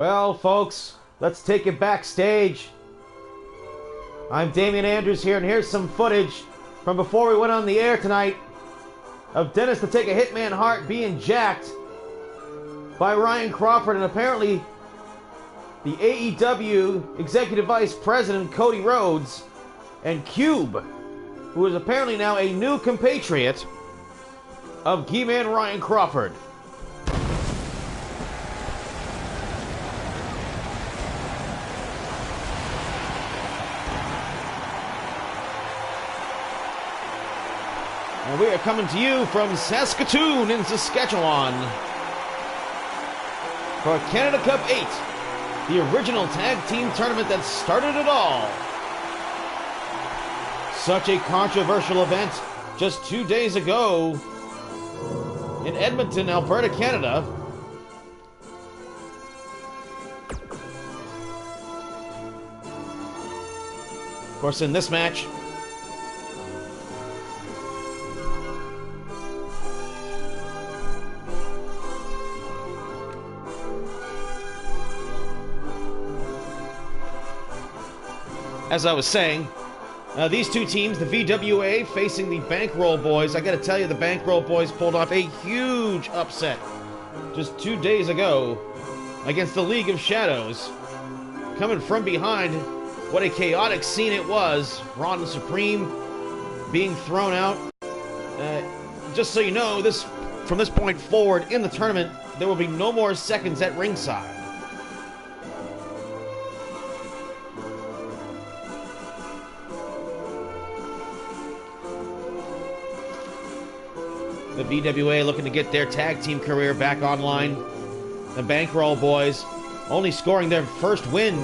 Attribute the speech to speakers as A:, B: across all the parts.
A: Well, folks, let's take it backstage. I'm Damian Andrews here, and here's some footage from before we went on the air tonight of Dennis the Take a Hitman Hart being jacked by Ryan Crawford, and apparently the AEW Executive Vice President Cody Rhodes and Cube, who is apparently now a new compatriot of Key-Man Ryan Crawford. And we are coming to you from Saskatoon in Saskatchewan for Canada Cup 8, the original tag team tournament that started it all. Such a controversial event just 2 days ago in Edmonton, Alberta, Canada. Of course, in this match, as I was saying, these two teams, the VWA facing the Bankroll Boys. I gotta tell you, the Bankroll Boys pulled off a huge upset just 2 days ago against the League of Shadows. Coming from behind, what a chaotic scene it was. Ron Supreme being thrown out. Just so you know, from this point forward in the tournament, there will be no more seconds at ringside. The VWA looking to get their tag team career back online. The Bankroll Boys only scoring their first win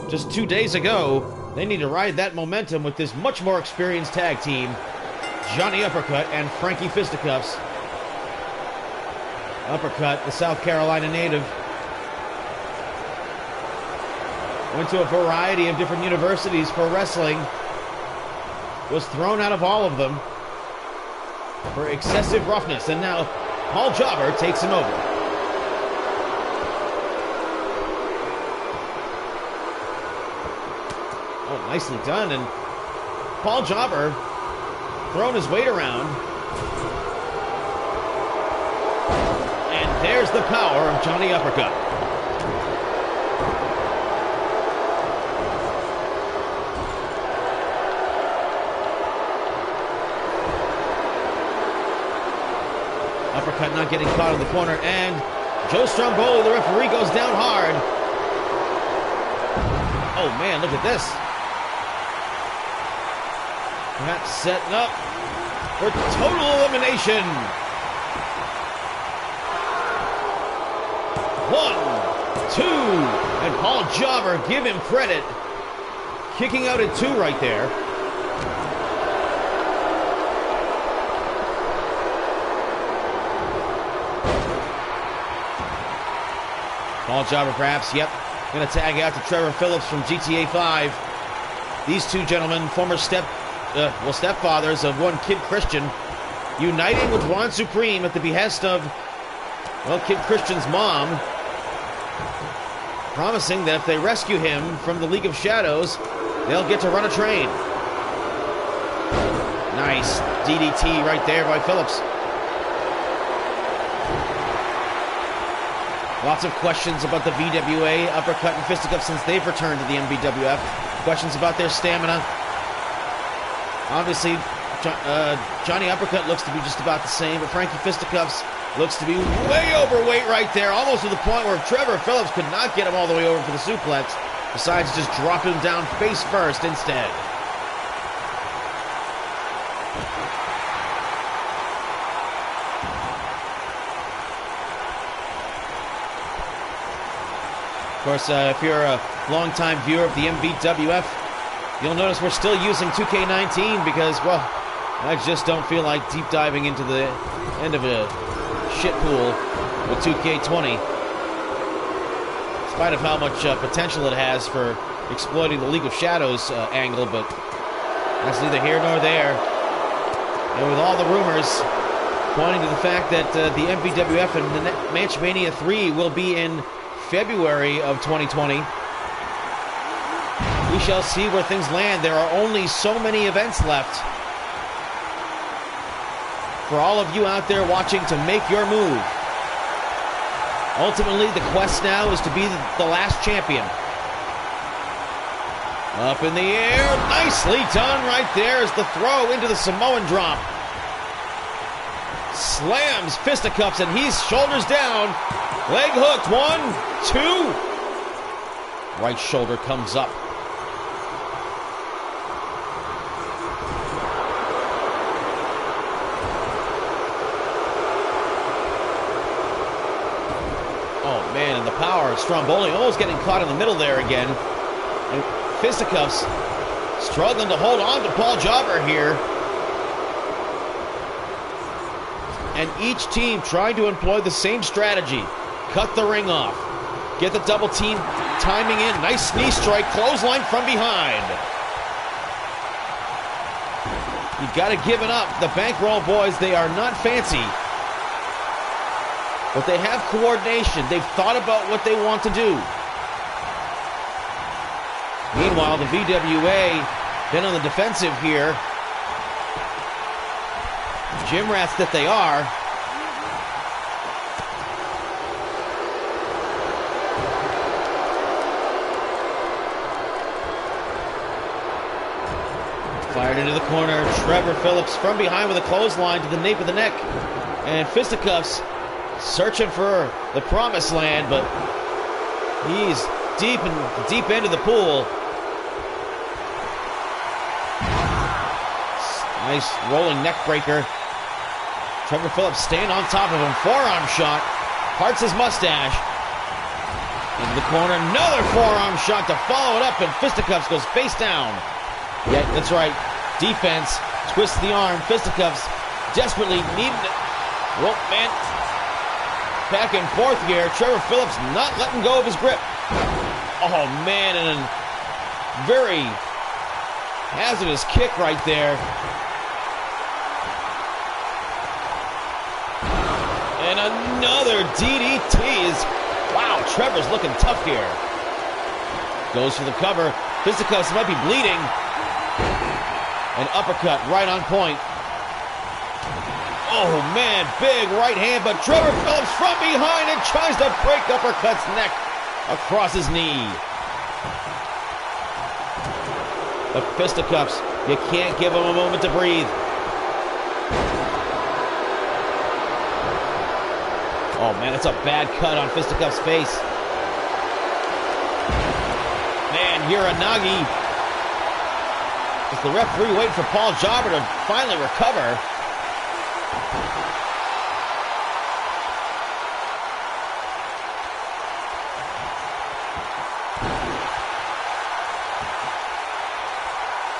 A: just 2 days ago. They need to ride that momentum with this much more experienced tag team, Johnny Uppercut and Frankie Fisticuffs. Uppercut, the South Carolina native, went to a variety of different universities for wrestling, was thrown out of all of them for excessive roughness, and now Paul Jobber takes him over. Oh, nicely done, and Paul Jobber throwing his weight around. And there's the power of Johnny Uppercut. Uppercut not getting caught in the corner, and Joe Stromboli, the referee, goes down hard. Oh man, look at this. Perhaps setting up for total elimination. 1, 2, and Paul Jobber, give him credit, kicking out at 2 right there. Paul Jobber perhaps, going to tag out to Trevor Phillips from GTA 5. These two gentlemen, former stepfathers of one Kid Christian, uniting with Ron Supreme at the behest of, well, Kid Christian's mom, promising that if they rescue him from the League of Shadows, they'll get to run a train. Nice DDT right there by Phillips. Lots of questions about the VWA, Uppercut, and Fisticuffs since they've returned to the MBWF. Questions about their stamina. Obviously, Johnny Uppercut looks to be just about the same, but Frankie Fisticuffs looks to be way overweight right there, almost to the point where Trevor Phillips could not get him all the way over for the suplex, besides just dropping him down face first instead. Of course, if you're a longtime viewer of the MVWF, you'll notice we're still using 2K19 because, well, I just don't feel like deep diving into the end of a shit pool with 2K20. In spite of how much potential it has for exploiting the League of Shadows angle, but that's neither here nor there. And with all the rumors pointing to the fact that the MVWF and the Matchmania 3 will be in February of 2020. We shall see where things land. There are only so many events left for all of you out there watching to make your move. Ultimately, the quest now is to be the last champion. Up in the air, nicely done right there as the throw into the Samoan drop. Slams fisticuffs and he's shoulders down. Leg hooked, 1, 2. Right shoulder comes up. Oh man, and the power of Stromboli almost getting caught in the middle there again. And fisticuffs struggling to hold on to Paul Jobber here. And each team trying to employ the same strategy. Cut the ring off. Get the double team timing in. Nice knee strike. Clothesline from behind. You got to give it up. The Bankroll boys, they are not fancy. But they have coordination. They've thought about what they want to do. Meanwhile, the VWA been on the defensive here. Gym rats that they are. Fired into the corner. Trevor Phillips from behind with a clothesline to the nape of the neck. And fisticuffs searching for the promised land, but he's deep in the deep end of the pool. Nice rolling neck breaker. Trevor Phillips staying on top of him. Forearm shot. Parts his mustache. Into the corner. Another forearm shot to follow it up, and fisticuffs goes face down. Yeah, that's right. Defense. Twists the arm. Fisticuffs desperately needing it. Rope man. Back in fourth gear. Trevor Phillips not letting go of his grip. Oh man, and a very hazardous kick right there. And another DDT. Wow, Trevor's looking tough here. Goes for the cover. Fisticuffs might be bleeding. An uppercut right on point. Oh man, big right hand, but Trevor Phillips from behind and tries to break uppercut's neck across his knee. But fisticuffs, you can't give him a moment to breathe. Oh man, that's a bad cut on fisticuffs' face. Man, Uranagi. Is the referee waiting for Paul Jobber to finally recover?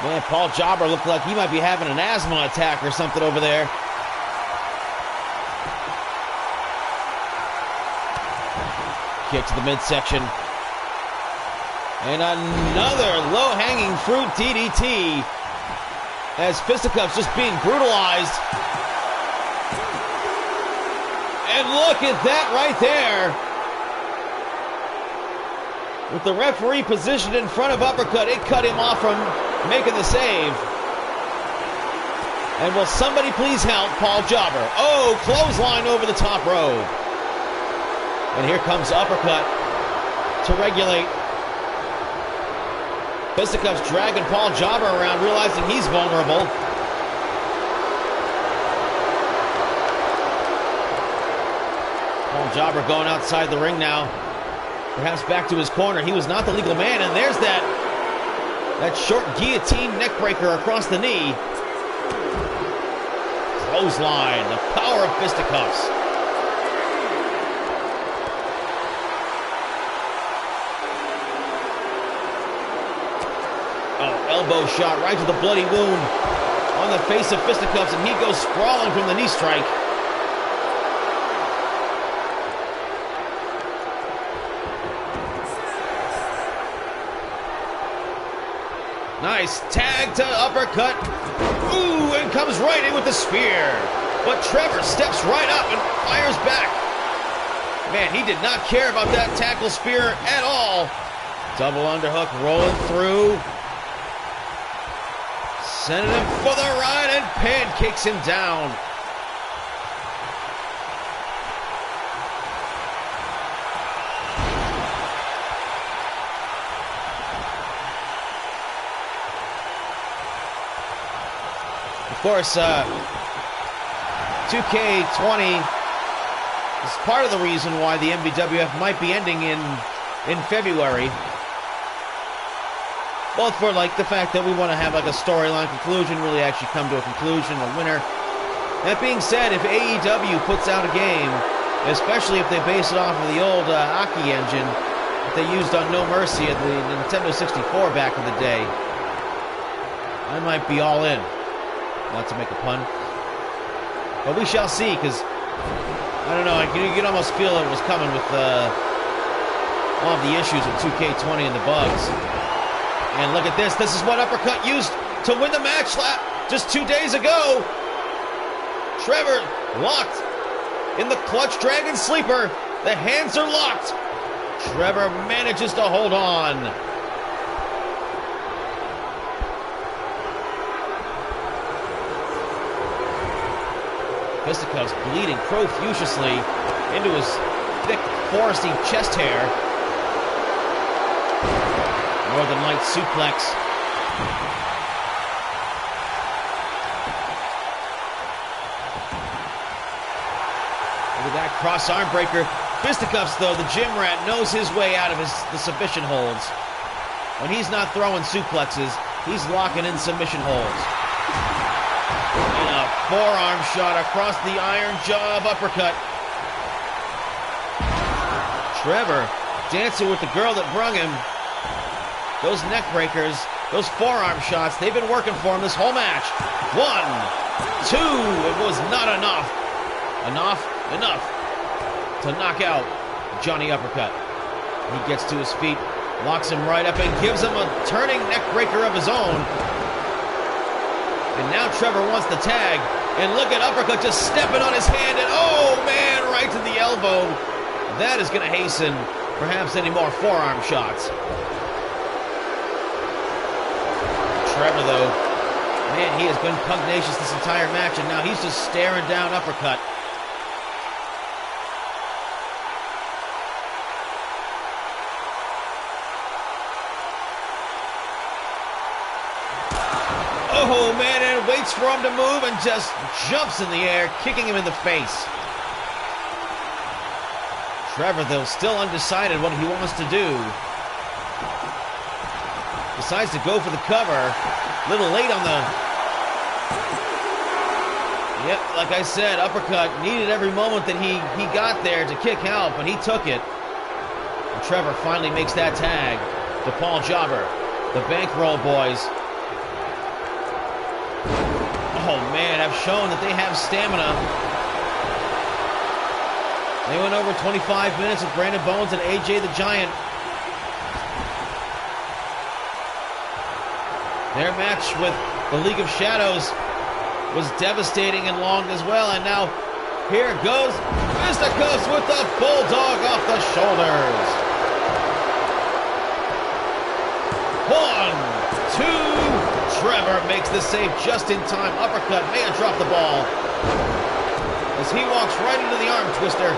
A: Man, Paul Jobber looked like he might be having an asthma attack or something over there. Kick to the midsection. And another low-hanging fruit DDT as fisticuffs just being brutalized. And look at that right there. With the referee positioned in front of uppercut, it cut him off from making the save. And will somebody please help Paul Jobber? Oh, clothesline over the top rope. And here comes uppercut to regulate. Fisticuffs dragging Paul Jobber around, realizing he's vulnerable. Paul Jobber going outside the ring now. Perhaps back to his corner. He was not the legal man, and there's that short guillotine neckbreaker across the knee. Clothesline, the power of fisticuffs. Oh, elbow shot right to the bloody wound on the face of fisticuffs, and he goes sprawling from the knee strike. Nice tag to uppercut. Ooh, and comes right in with the spear. But Trevor steps right up and fires back. Man, he did not care about that tackle spear at all. Double underhook rolling through. Sending him for the ride and pancakes him down. Of course, 2K20 is part of the reason why the MVWF might be ending in February. Both for like the fact that we want to have like a storyline conclusion, really actually come to a conclusion, a winner. That being said, if AEW puts out a game, especially if they base it off of the old Aki engine that they used on No Mercy at the Nintendo 64 back in the day, I might be all in. Not to make a pun. But we shall see, because, I don't know, you can almost feel it was coming with all of the issues with 2K20 and the bugs. And look at this. This is what Uppercut used to win the match just 2 days ago. Trevor locked in the clutch dragon sleeper. The hands are locked. Trevor manages to hold on. Fisticuffs bleeding profusely into his thick, foresty chest hair. Northern Light suplex. Look at that cross arm breaker. Fisticuffs, though, the gym rat knows his way out of the submission holds. When he's not throwing suplexes, he's locking in submission holds. And a forearm shot across the iron jaw of Uppercut. Trevor dancing with the girl that brung him. Those neck breakers, those forearm shots, they've been working for him this whole match. 1, 2, it was not enough. Enough to knock out Johnny Uppercut. He gets to his feet, locks him right up, and gives him a turning neck breaker of his own. And now Trevor wants the tag. And look at Uppercut just stepping on his hand, and oh man, right to the elbow. That is going to hasten perhaps any more forearm shots. Trevor, though, man, he has been pugnacious this entire match, and now he's just staring down Uppercut. Oh, man, and waits for him to move and just jumps in the air, kicking him in the face. Trevor, though, still undecided what he wants to do. Decides to go for the cover. A little late on the... Yep, like I said, Uppercut needed every moment that he got there to kick out, but he took it. And Trevor finally makes that tag to Paul Jobber. The Bankroll Boys. Oh, man, have shown that they have stamina. They went over 25 minutes with Brandon Bones and AJ the Giant. Their match with the League of Shadows was devastating and long as well. And now here goes Fisticuffs with the Bulldog off the shoulders. 1, 2. Trevor makes the save just in time. Uppercut may have dropped the ball as he walks right into the arm twister.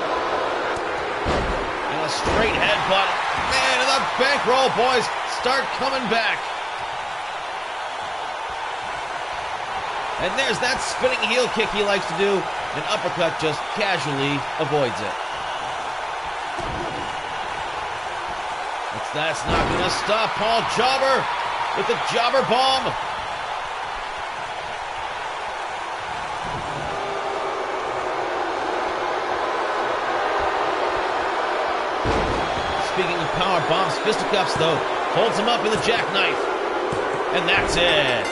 A: And a straight headbutt. Man, and the Bankroll Boys start coming back. And there's that spinning heel kick he likes to do, and Uppercut just casually avoids it. That's not going to stop Paul Jobber with the Jobber Bomb. Speaking of power bombs, Fisticuffs, though, holds him up with a jackknife. And that's it.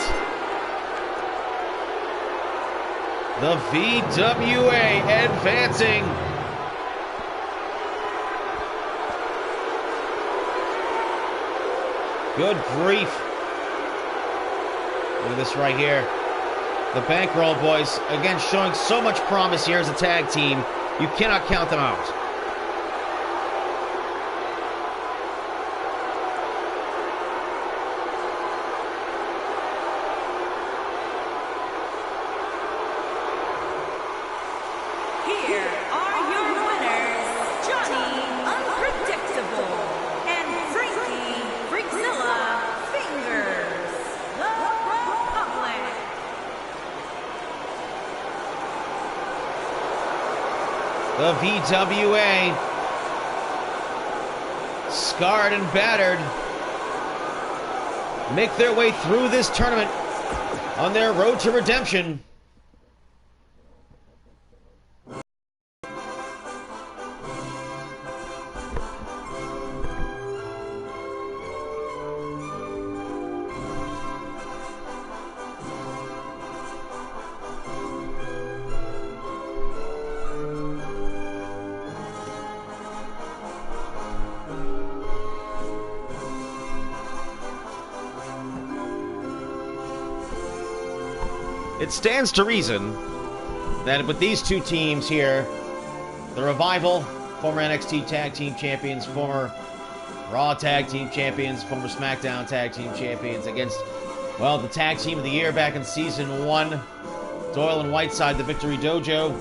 A: The VWA advancing. Good grief. Look at this right here. The Bankroll Boys, again, showing so much promise here as a tag team. You cannot count them out. The VWA, scarred and battered, make their way through this tournament on their road to redemption. It stands to reason that with these two teams here, the Revival, former NXT Tag Team Champions, former Raw Tag Team Champions, former SmackDown Tag Team Champions, against, well, the Tag Team of the Year back in Season 1, Doyle and Whiteside, the Victory Dojo.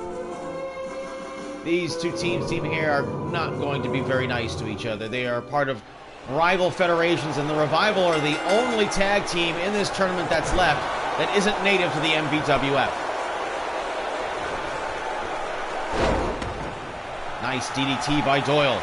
A: These two teams here are not going to be very nice to each other. They are part of rival federations, and the Revival are the only tag team in this tournament that's left that isn't native to the MVWF. Nice DDT by Doyle.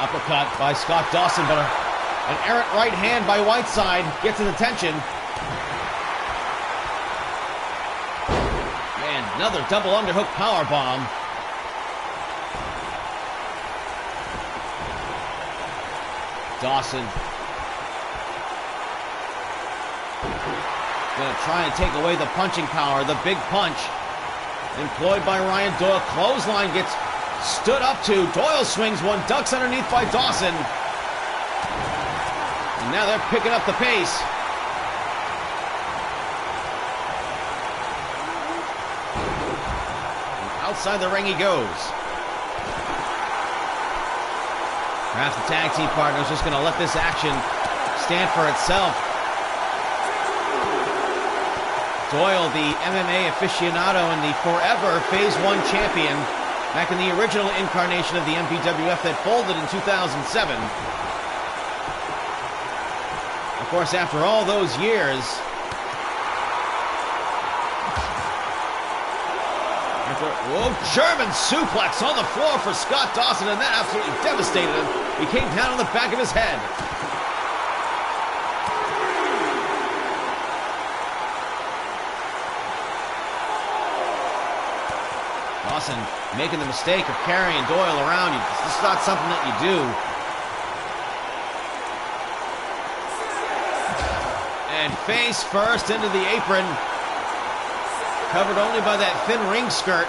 A: Uppercut by Scott Dawson, but an errant right hand by Whiteside gets his attention. Another double underhook powerbomb. Dawson gonna try and take away the punching power. The big punch employed by Ryan Doyle. Clothesline gets stood up to. Doyle swings one, ducks underneath by Dawson. And now they're picking up the pace. Outside the ring he goes. Perhaps the tag team partner is just going to let this action stand for itself. Doyle, the MMA aficionado and the forever Phase 1 champion, back in the original incarnation of the MPWF that folded in 2007. Of course, after all those years, whoa, German suplex on the floor for Scott Dawson, and that absolutely devastated him. He came down on the back of his head. Dawson making the mistake of carrying Doyle around. This is not something that you do. And face first into the apron. Covered only by that thin ring skirt.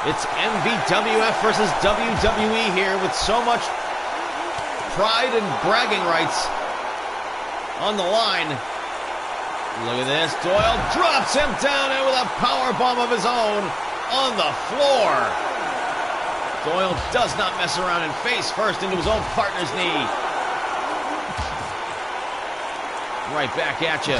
A: It's MVWF versus WWE here with so much pride and bragging rights on the line. Look at this. Doyle drops him down and with a powerbomb of his own on the floor. Doyle does not mess around and face first into his own partner's knee. Right back at you.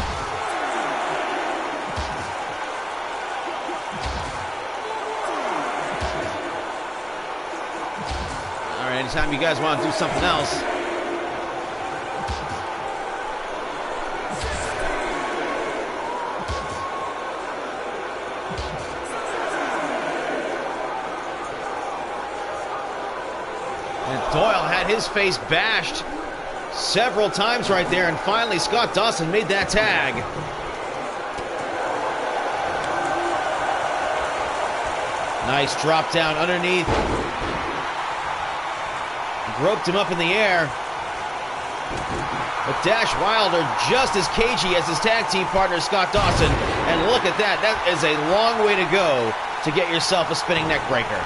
A: All right, anytime you guys want to do something else. And Doyle had his face bashed several times right there, and finally Scott Dawson made that tag. Nice drop down underneath. Roped him up in the air. But Dash Wilder just as cagey as his tag team partner Scott Dawson. And look at that. That is a long way to go to get yourself a spinning neck breaker.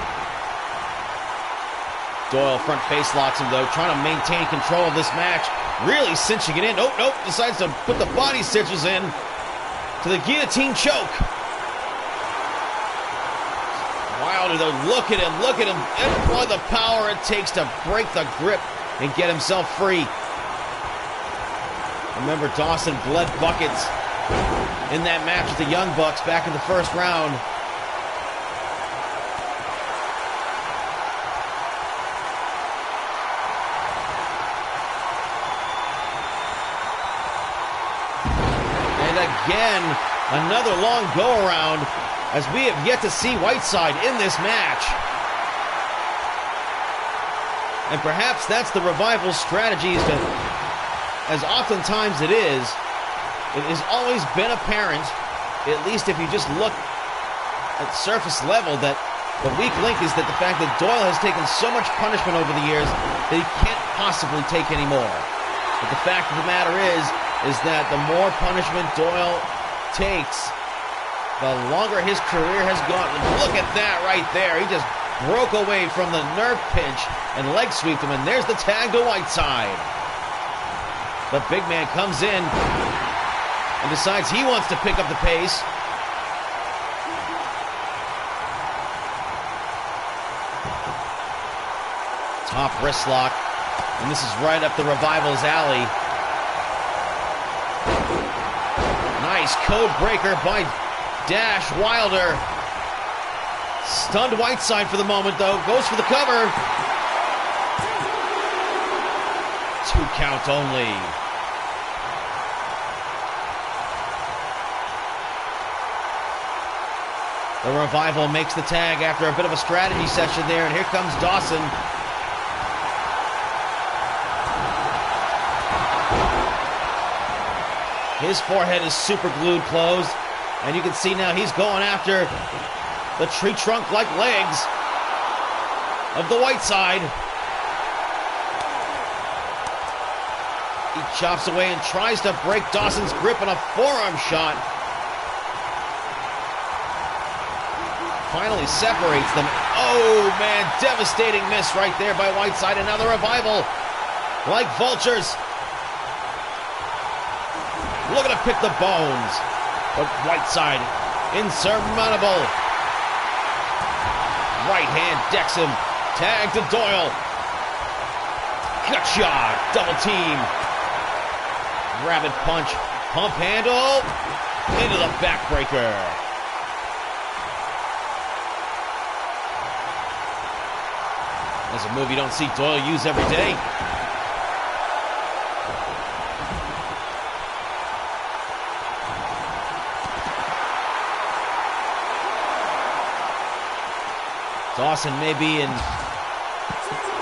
A: Doyle front face locks him though, trying to maintain control of this match. Really cinching it in. Oh, nope. Decides to put the body stitches in to the guillotine choke. Wilder though, look at him, and boy, the power it takes to break the grip and get himself free. Remember, Dawson bled buckets in that match with the Young Bucks back in the first round. And again, another long go-around, as we have yet to see Whiteside in this match. And perhaps that's the Revival's strategy, is to, as oftentimes it has always been apparent, at least if you just look at surface level, that the weak link is that the fact that Doyle has taken so much punishment over the years that he can't possibly take any more. But the fact of the matter is that the more punishment Doyle takes, the longer his career has gone. Look at that right there. He just broke away from the nerve pinch and leg sweeped him, and there's the tag to Whiteside. But Big Man comes in and decides he wants to pick up the pace. Top wrist lock, and this is right up the Revival's alley. Nice code breaker by Dash Wilder. Stunned Whiteside for the moment, though. Goes for the cover. 2 count only. The Revival makes the tag after a bit of a strategy session there, and here comes Dawson. His forehead is super glued closed, and you can see now he's going after the tree trunk-like legs of the Whiteside. He chops away and tries to break Dawson's grip on a forearm shot. Finally separates them. Oh, man, devastating miss right there by Whiteside. Another Revival, like vultures, looking to pick the bones. But Whiteside, insurmountable. Right hand decks him. Tag to Doyle. Gut shot. Double team. Rabbit punch. Pump handle. Into the backbreaker. That's a move you don't see Doyle use every day. Dawson may be in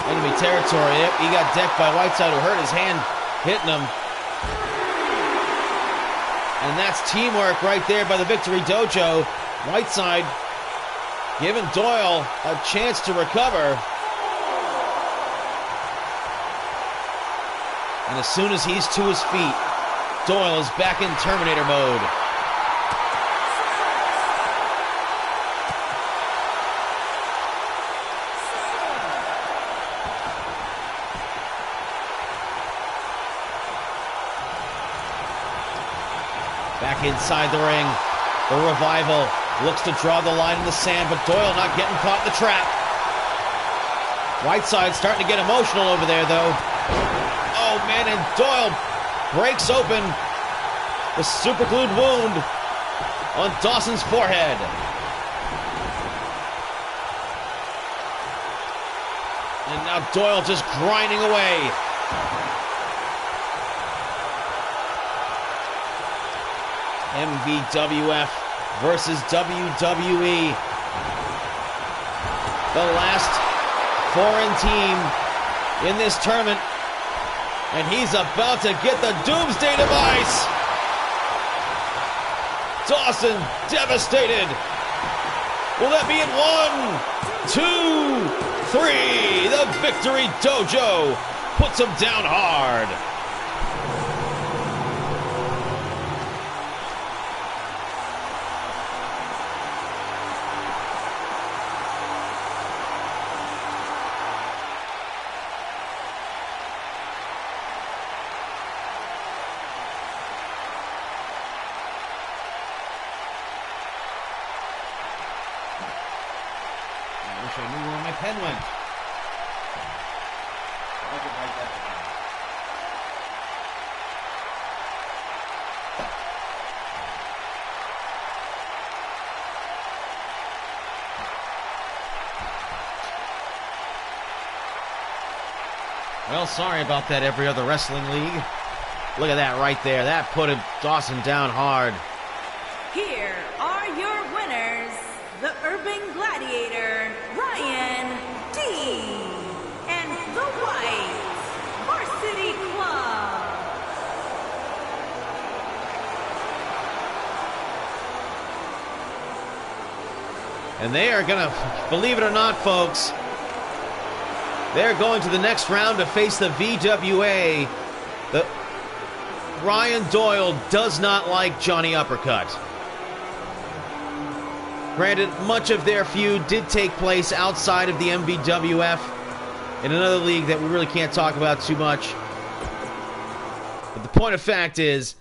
A: enemy territory. Yep, he got decked by Whiteside, who hurt his hand hitting him. And that's teamwork right there by the Victory Dojo. Whiteside giving Doyle a chance to recover. And as soon as he's to his feet, Doyle is back in Terminator mode. Back inside the ring, the Revival looks to draw the line in the sand, but Doyle not getting caught in the trap. Whiteside starting to get emotional over there, though. Oh, man, and Doyle breaks open the superglued wound on Dawson's forehead. And now Doyle just grinding away. MVWF versus WWE. The last foreign team in this tournament. And he's about to get the Doomsday Device. Dawson devastated. Will that be in 1, 2, 3? The Victory Dojo puts him down hard. I knew where my pen went. I could write that down. Well, sorry about that, every other wrestling league. Look at that right there. That put Dawson down hard.
B: Here are your winners, the Urban Gladiator, Ryan D. and the White Varsity Club.
A: And they are going to, believe it or not, folks, they're going to the next round to face the VWA. Ryan Doyle does not like Johnny Uppercut. Granted, much of their feud did take place outside of the MVWF in another league that we really can't talk about too much. But the point of fact is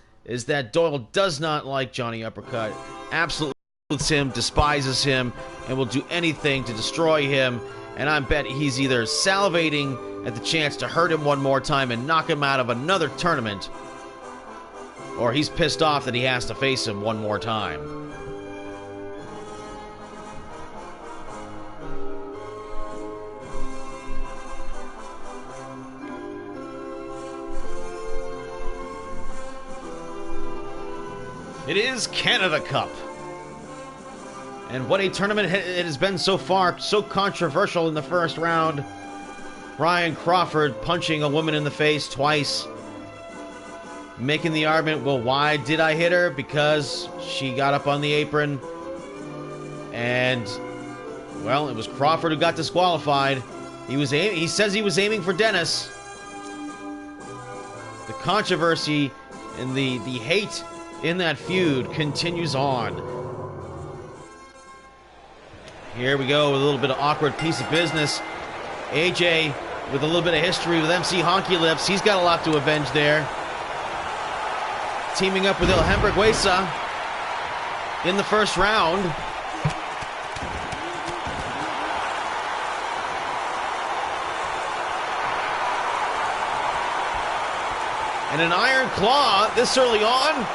A: that Doyle does not like Johnny Uppercut, absolutely loathes him, despises him, and will do anything to destroy him. And I bet he's either salivating at the chance to hurt him one more time and knock him out of another tournament, or he's pissed off that he has to face him one more time. It is Canada Cup. And what a tournament it has been so far. So controversial in the first round. Ryan Crawford punching a woman in the face twice. Making the argument, well, why did I hit her? Because she got up on the apron. And, well, it was Crawford who got disqualified. He says he was aiming for Dennis. The controversy and the hate in that feud continues on. Here we go with a little bit of awkward piece of business. AJ with a little bit of history with MC Honky Lips. He's got a lot to avenge there. Teaming up with El Hamburguesa in the first round. And an iron claw this early on.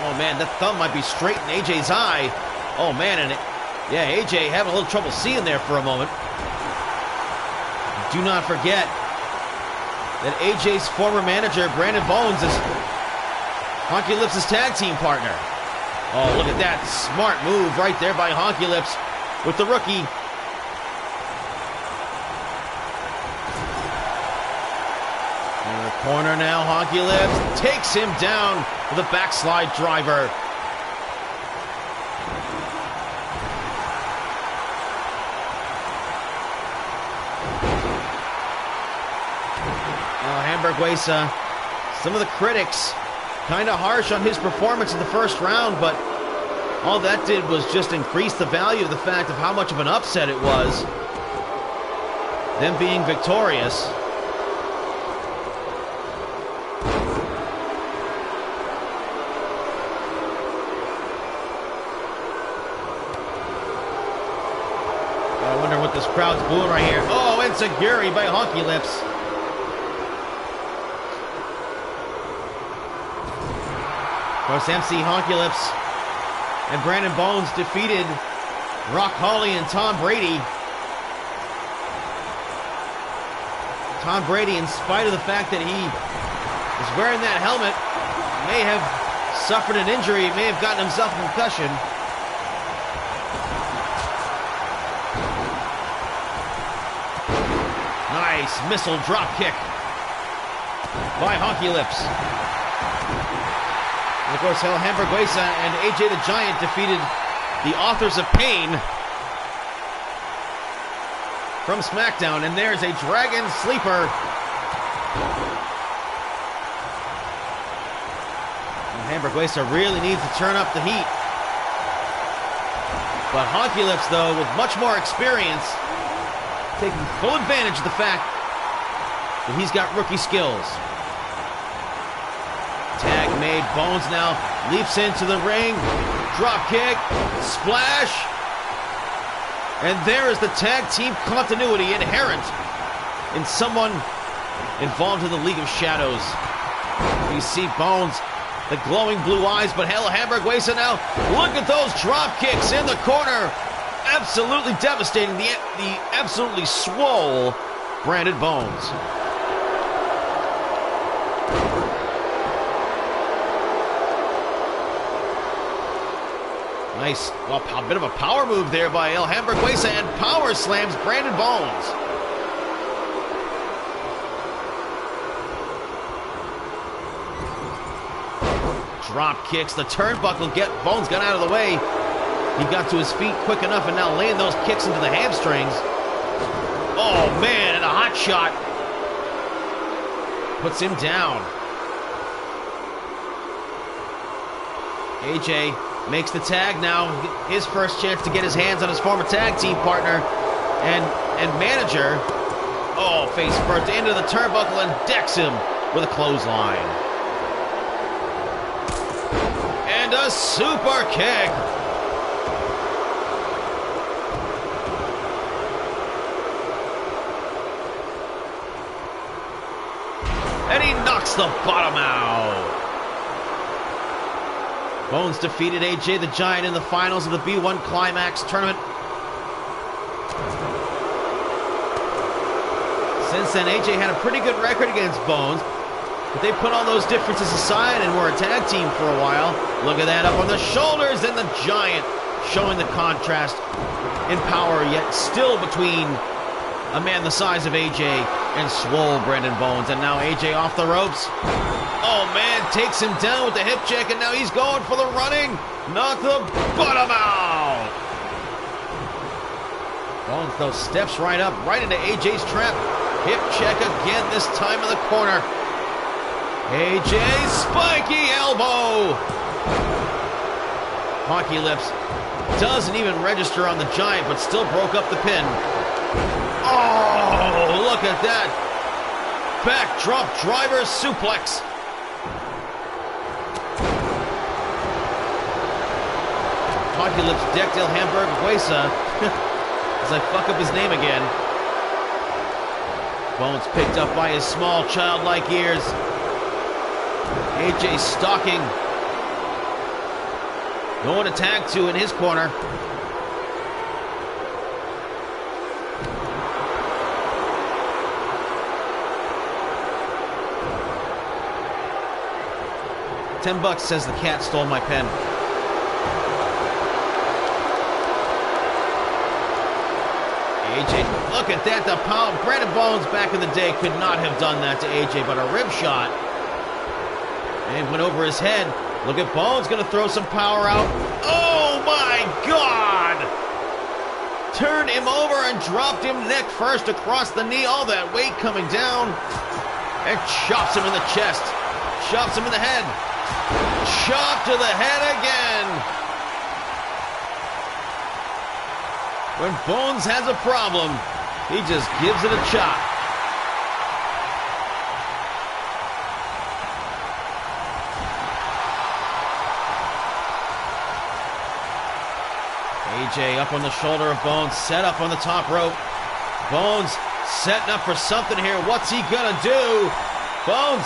A: Oh man, that thumb might be straight in AJ's eye. Oh man, and yeah, AJ having a little trouble seeing there for a moment. Do not forget that AJ's former manager, Brandon Bones, is Honky Lips' tag team partner. Oh, look at that smart move right there by Honky Lips with the rookie. In the corner now, Honky Lips takes him down with a backslide driver. Hamburguesa, some of the critics kind of harsh on his performance in the first round, but all that did was just increase the value of the fact of how much of an upset it was, them being victorious. I wonder what this crowd's booing right here. Oh, enziguri by Honky Lips. Of course, MC Honky Lips and Brandon Bones defeated Rock Holly and Tom Brady. Tom Brady, in spite of the fact that he was wearing that helmet, may have suffered an injury, may have gotten himself a concussion. Nice missile drop kick by Honky Lips. And of course, El Hamburguesa and AJ the Giant defeated the Authors of Pain from SmackDown. And there's a Dragon Sleeper. El Hamburguesa really needs to turn up the heat. But Honky Lips, though, with much more experience, taking full advantage of the fact that he's got rookie skills. Tag made. Bones now leaps into the ring. Drop kick. Splash. And there is the tag team continuity inherent in someone involved in the League of Shadows. You see Bones, the glowing blue eyes, but hell, Hamburguesa now. Look at those drop kicks in the corner. absolutely devastating the absolutely swole Brandon Bones. Nice, well, a bit of a power move there by El Hamburguesa, and power slams Brandon Bones. Drop kicks, the turnbuckle, Bones got out of the way. He got to his feet quick enough and now laying those kicks into the hamstrings. Oh man, and a hot shot. Puts him down. AJ makes the tag now. His first chance to get his hands on his former tag team partner and manager. Oh, face first into the turnbuckle and decks him with a clothesline. And a super kick. And he knocks the bottom out. Bones defeated AJ the Giant in the finals of the B1 Climax tournament. Since then, AJ had a pretty good record against Bones, but they put all those differences aside and were a tag team for a while. Look at that, up on the shoulders, and the Giant showing the contrast in power, yet still between a man the size of AJ and swole Brandon Bones. And now AJ off the ropes. Oh man, takes him down with the hip check, and now he's going for the running. Knock the bottom out. Bones though steps right up, right into AJ's trap. Hip check again, this time in the corner. AJ, spiky elbow. Hockey Lips doesn't even register on the Giant, but still broke up the pin. Oh, look at that. Backdrop driver suplex. Hockey Lips decked El Hamburguesa as I fuck up his name again. Bones picked up by his small childlike ears. AJ stalking. No one to tag to in his corner. $10 says the cat stole my pen. AJ, look at that, the power. Brandon Bones back in the day could not have done that to AJ, but a rib shot. And went over his head. Look at Bones, gonna throw some power out. Oh my God! Turned him over and dropped him neck first across the knee, all that weight coming down. And chops him in the chest. Chops him in the head. Chop to the head again. When Bones has a problem, he just gives it a chop. AJ up on the shoulder of Bones, set up on the top rope. Bones setting up for something here. What's he gonna do? Bones,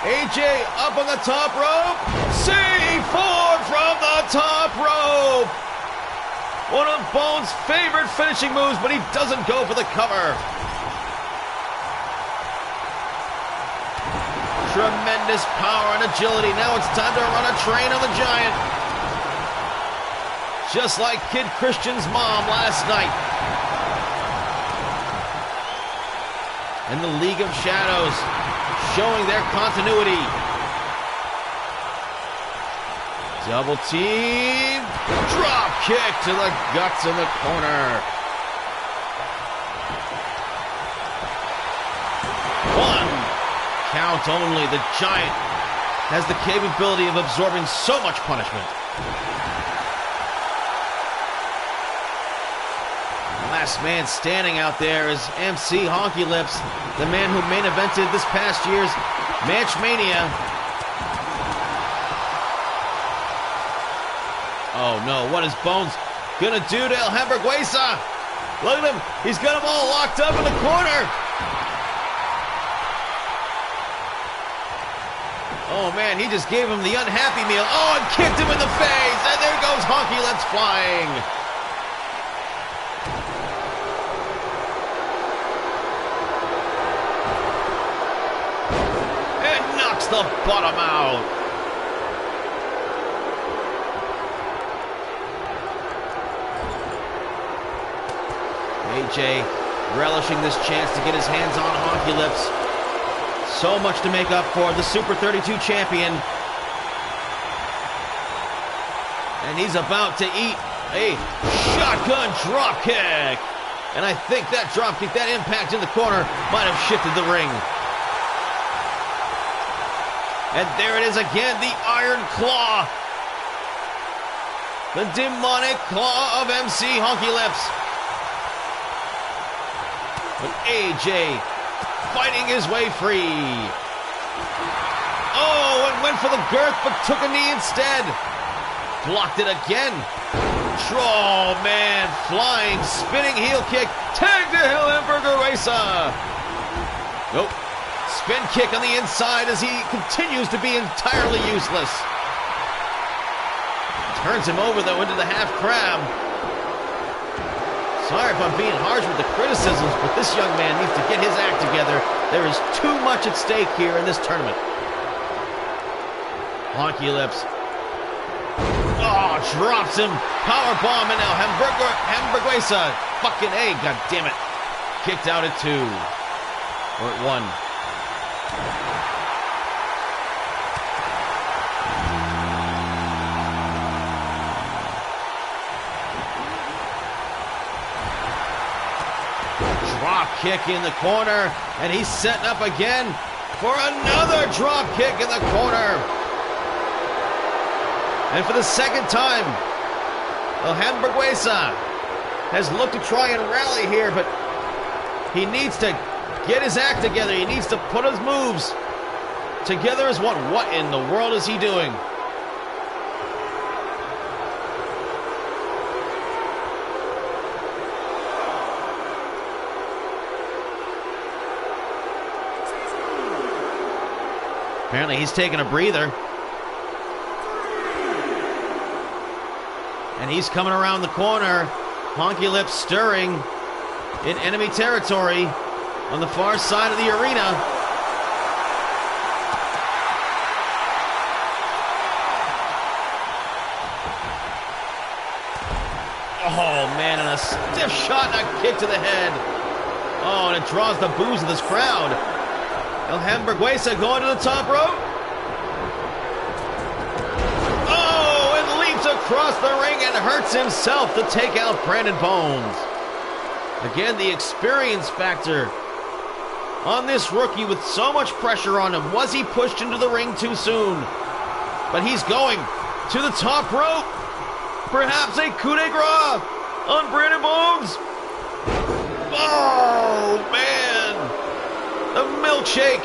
A: AJ up on the top rope. C4 from the top rope. One of Bones' favorite finishing moves, but he doesn't go for the cover. Tremendous power and agility. Now it's time to run a train on the Giant. Just like Kid Christian's mom last night. And the League of Shadows showing their continuity. Double team. Drop kick to the guts in the corner. One count only. The Giant has the capability of absorbing so much punishment. Last man standing out there is MC Honky Lips, the man who main evented this past year's Match Mania. Oh no, what is Bones gonna do to El Hamburguesa? Look at him, he's got them all locked up in the corner. Oh man, he just gave him the unhappy meal. Oh, and kicked him in the face, and there goes Honky Lips flying. knocks the bottom out. AJ relishing this chance to get his hands on Honky Lips. So much to make up for. The Super 32 champion. And he's about to eat a shotgun drop kick. And I think that drop kick, that impact in the corner, might have shifted the ring. And there it is again, the Iron Claw. The demonic claw of MC Honky Lips. But AJ fighting his way free. Oh, and went for the girth, but took a knee instead. Blocked it again. Oh, man, flying, spinning heel kick. Tag to Hamburger Racer. Nope. Spin kick on the inside as he continues to be entirely useless. Turns him over, though, into the half crab. Sorry if I'm being harsh with the criticisms, but this young man needs to get his act together. There is too much at stake here in this tournament. Honky Lips. Oh, drops him. Power bomb, and now Hamburguesa. Fucking A, god damn it. Kicked out at 2. Or at 1. Drop kick in the corner, and he's setting up again for another drop kick in the corner. And for the second time, Hamburguesa has looked to try and rally here, but he needs to get his act together. He needs to put his moves together as one. What in the world is he doing? Apparently he's taking a breather. And he's coming around the corner. Honky Lips stirring in enemy territory on the far side of the arena. Oh, man, and a stiff shot and a kick to the head. Oh, and it draws the boos of this crowd. El Hamburguesa going to the top rope. Oh, and leaps across the ring and hurts himself to take out Brandon Bones. Again, the experience factor on this rookie with so much pressure on him. Was he pushed into the ring too soon? But he's going to the top rope. Perhaps a coup de grace on Brandon Bones. Oh, man. The milkshake.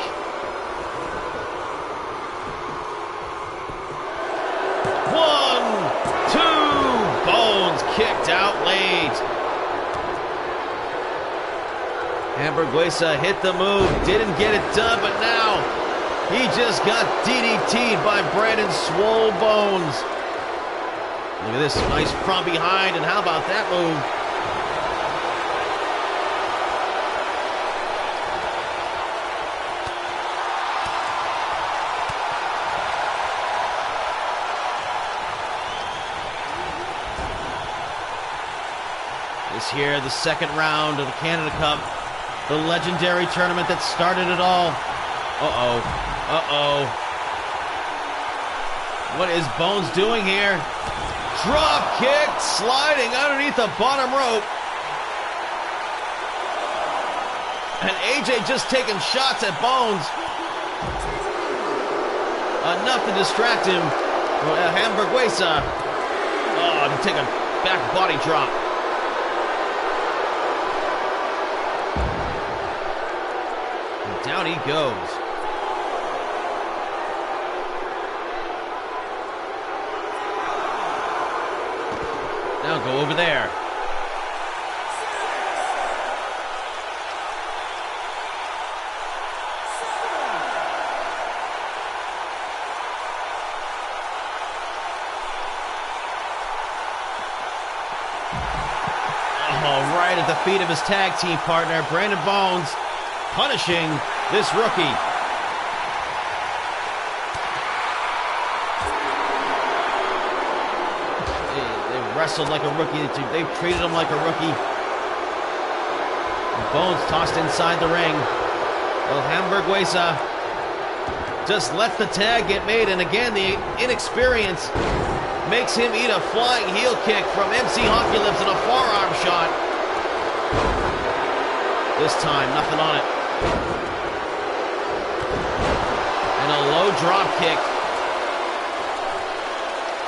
A: One, two. Bones kicked out late. Hamburguesa hit the move. Didn't get it done, but now he just got DDT'd by Brandon Swole Bones. Look at this nice from behind, and how about that move? This here, the second round of the Canada Cup, the legendary tournament that started it all. Uh-oh, uh-oh. What is Bones doing here? Drop kick, sliding underneath the bottom rope. And AJ just taking shots at Bones. Enough to distract him. Hamburguesa. Oh, to take a back body drop. And down he goes. Now go over there. Oh, right at the feet of his tag team partner, Brandon Bones, punishing this rookie. wrestled like a rookie. They've treated him like a rookie. Bones tossed inside the ring. El Hamburguesa just let the tag get made, and again, the inexperience makes him eat a flying heel kick from MC Honky Lips and a forearm shot. This time, nothing on it. And a low drop kick.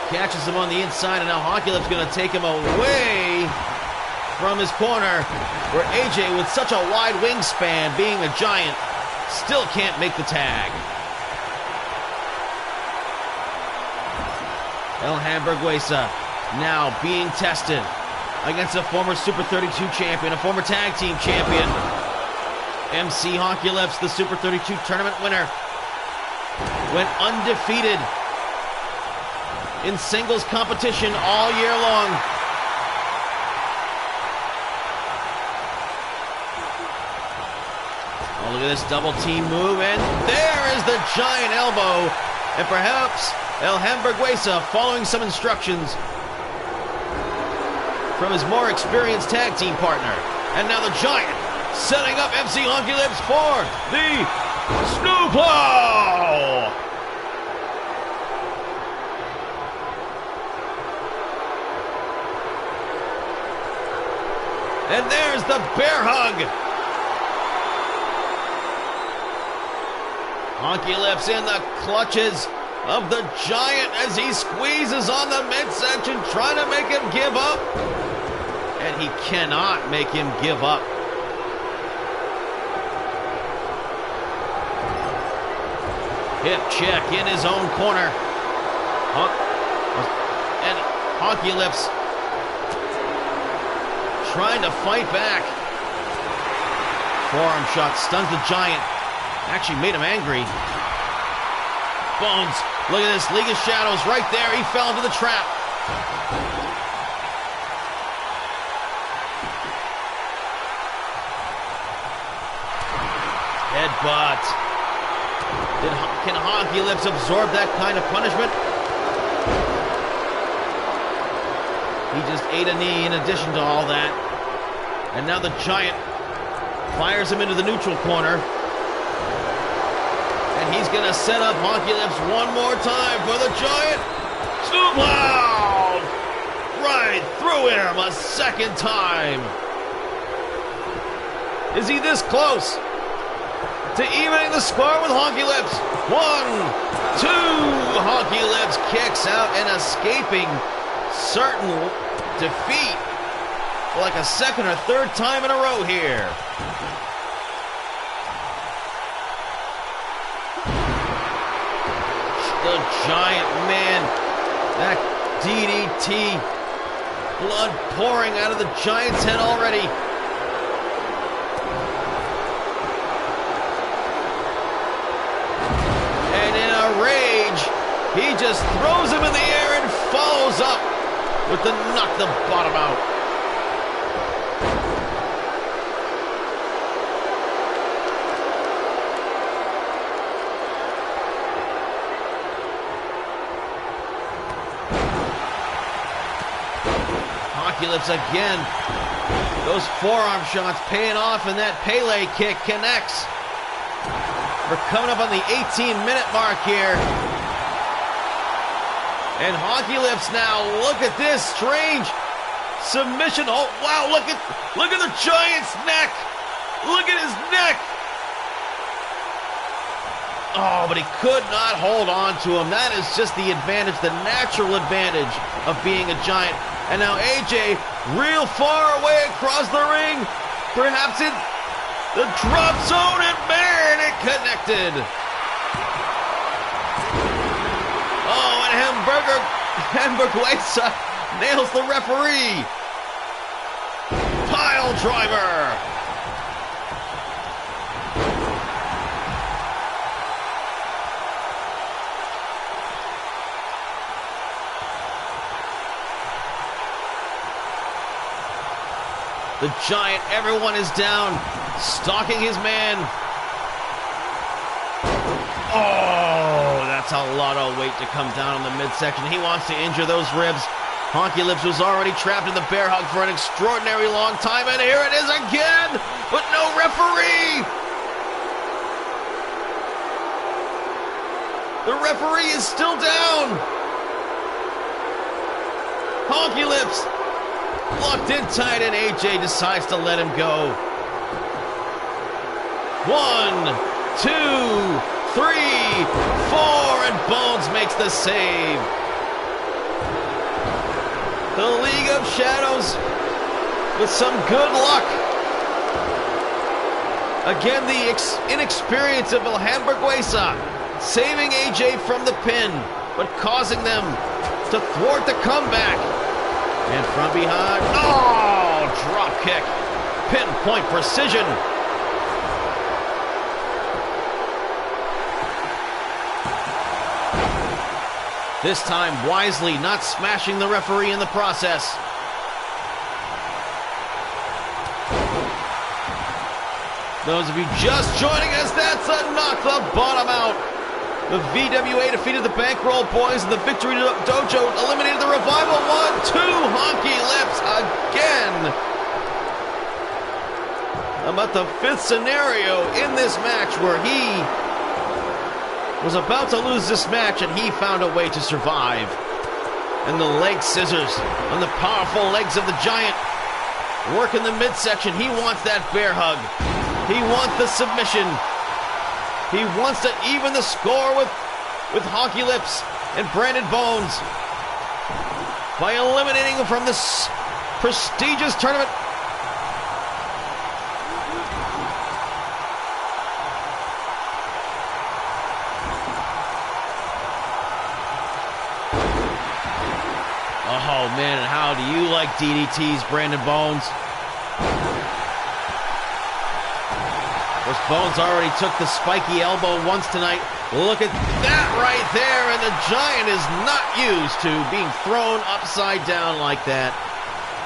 A: Catches him on the inside, and now Honky Lips going to take him away from his corner, where AJ, with such a wide wingspan, being a giant, still can't make the tag. El Hamburguesa now being tested against a former Super 32 champion, a former tag team champion. MC Honky Lips, the Super 32 tournament winner, went undefeated in singles competition all year long. Oh, look at this double team move, and there is the giant elbow, and perhaps El Hamburguesa following some instructions from his more experienced tag team partner. And now the giant setting up MC Honky Lips for the snowplow. And there's the bear hug. Honky Lips in the clutches of the giant as he squeezes on the midsection, trying to make him give up. And he cannot make him give up. Hip check in his own corner. And Honky Lips trying to fight back. Forearm shot stuns the giant. Actually made him angry. Bones, look at this, League of Shadows right there. He fell into the trap. Headbutt. Can Honky Lips absorb that kind of punishment? He just ate a knee in addition to all that. And now the giant fires him into the neutral corner. And he's going to set up Honky Lips one more time for the giant. Snowplow! Right through him a second time. Is he this close to evening the score with Honky Lips? 1, 2. Honky Lips kicks out and escaping certain defeat for like a second or third time in a row here. The giant man, that DDT, blood pouring out of the giant's head already. And in a rage, he just throws him in the air and follows up with the knock the bottom out. Honky Lips again. Those forearm shots paying off, and that Pele kick connects. We're coming up on the 18-minute mark here. And Honky Lips now, look at this strange submission. Oh, wow, look at the giant's neck. Look at his neck. Oh, but he could not hold on to him. That is just the advantage, the natural advantage of being a giant. And now AJ, real far away across the ring. Perhaps in the drop zone, and man, it connected. Oh, and Hamburguesa nails the referee. Pile driver. The giant, everyone is down, stalking his man. Oh, that's a lot of weight to come down on the midsection. He wants to injure those ribs. Honky Lips was already trapped in the bear hug for an extraordinary long time, and here it is again, but no referee! The referee is still down! Honky Lips locked in tight, and AJ decides to let him go. 1, 2, 3, 4, and Bones makes the save. The League of Shadows with some good luck. Again, the inexperience of El Hamburguesa saving AJ from the pin, but causing them to thwart the comeback. And from behind, oh, drop kick. Pinpoint precision. This time, wisely, not smashing the referee in the process. Those of you just joining us, that's a knock the bottom out. The VWA defeated the Bankroll Boys, and the Victory Dojo eliminated the Revival. 1, 2, Honky Lips again. About the 5th scenario in this match where he was about to lose this match, and he found a way to survive. And the leg scissors on the powerful legs of the Giant. Work in the midsection. He wants that bear hug. He wants the submission. He wants to even the score with Honky Lips and Brandon Bones by eliminating him from this prestigious tournament. Oh man, and how do you like DDTs, Brandon Bones? Of course, Bones already took the spiky elbow once tonight. Look at that right there, and the Giant is not used to being thrown upside down like that.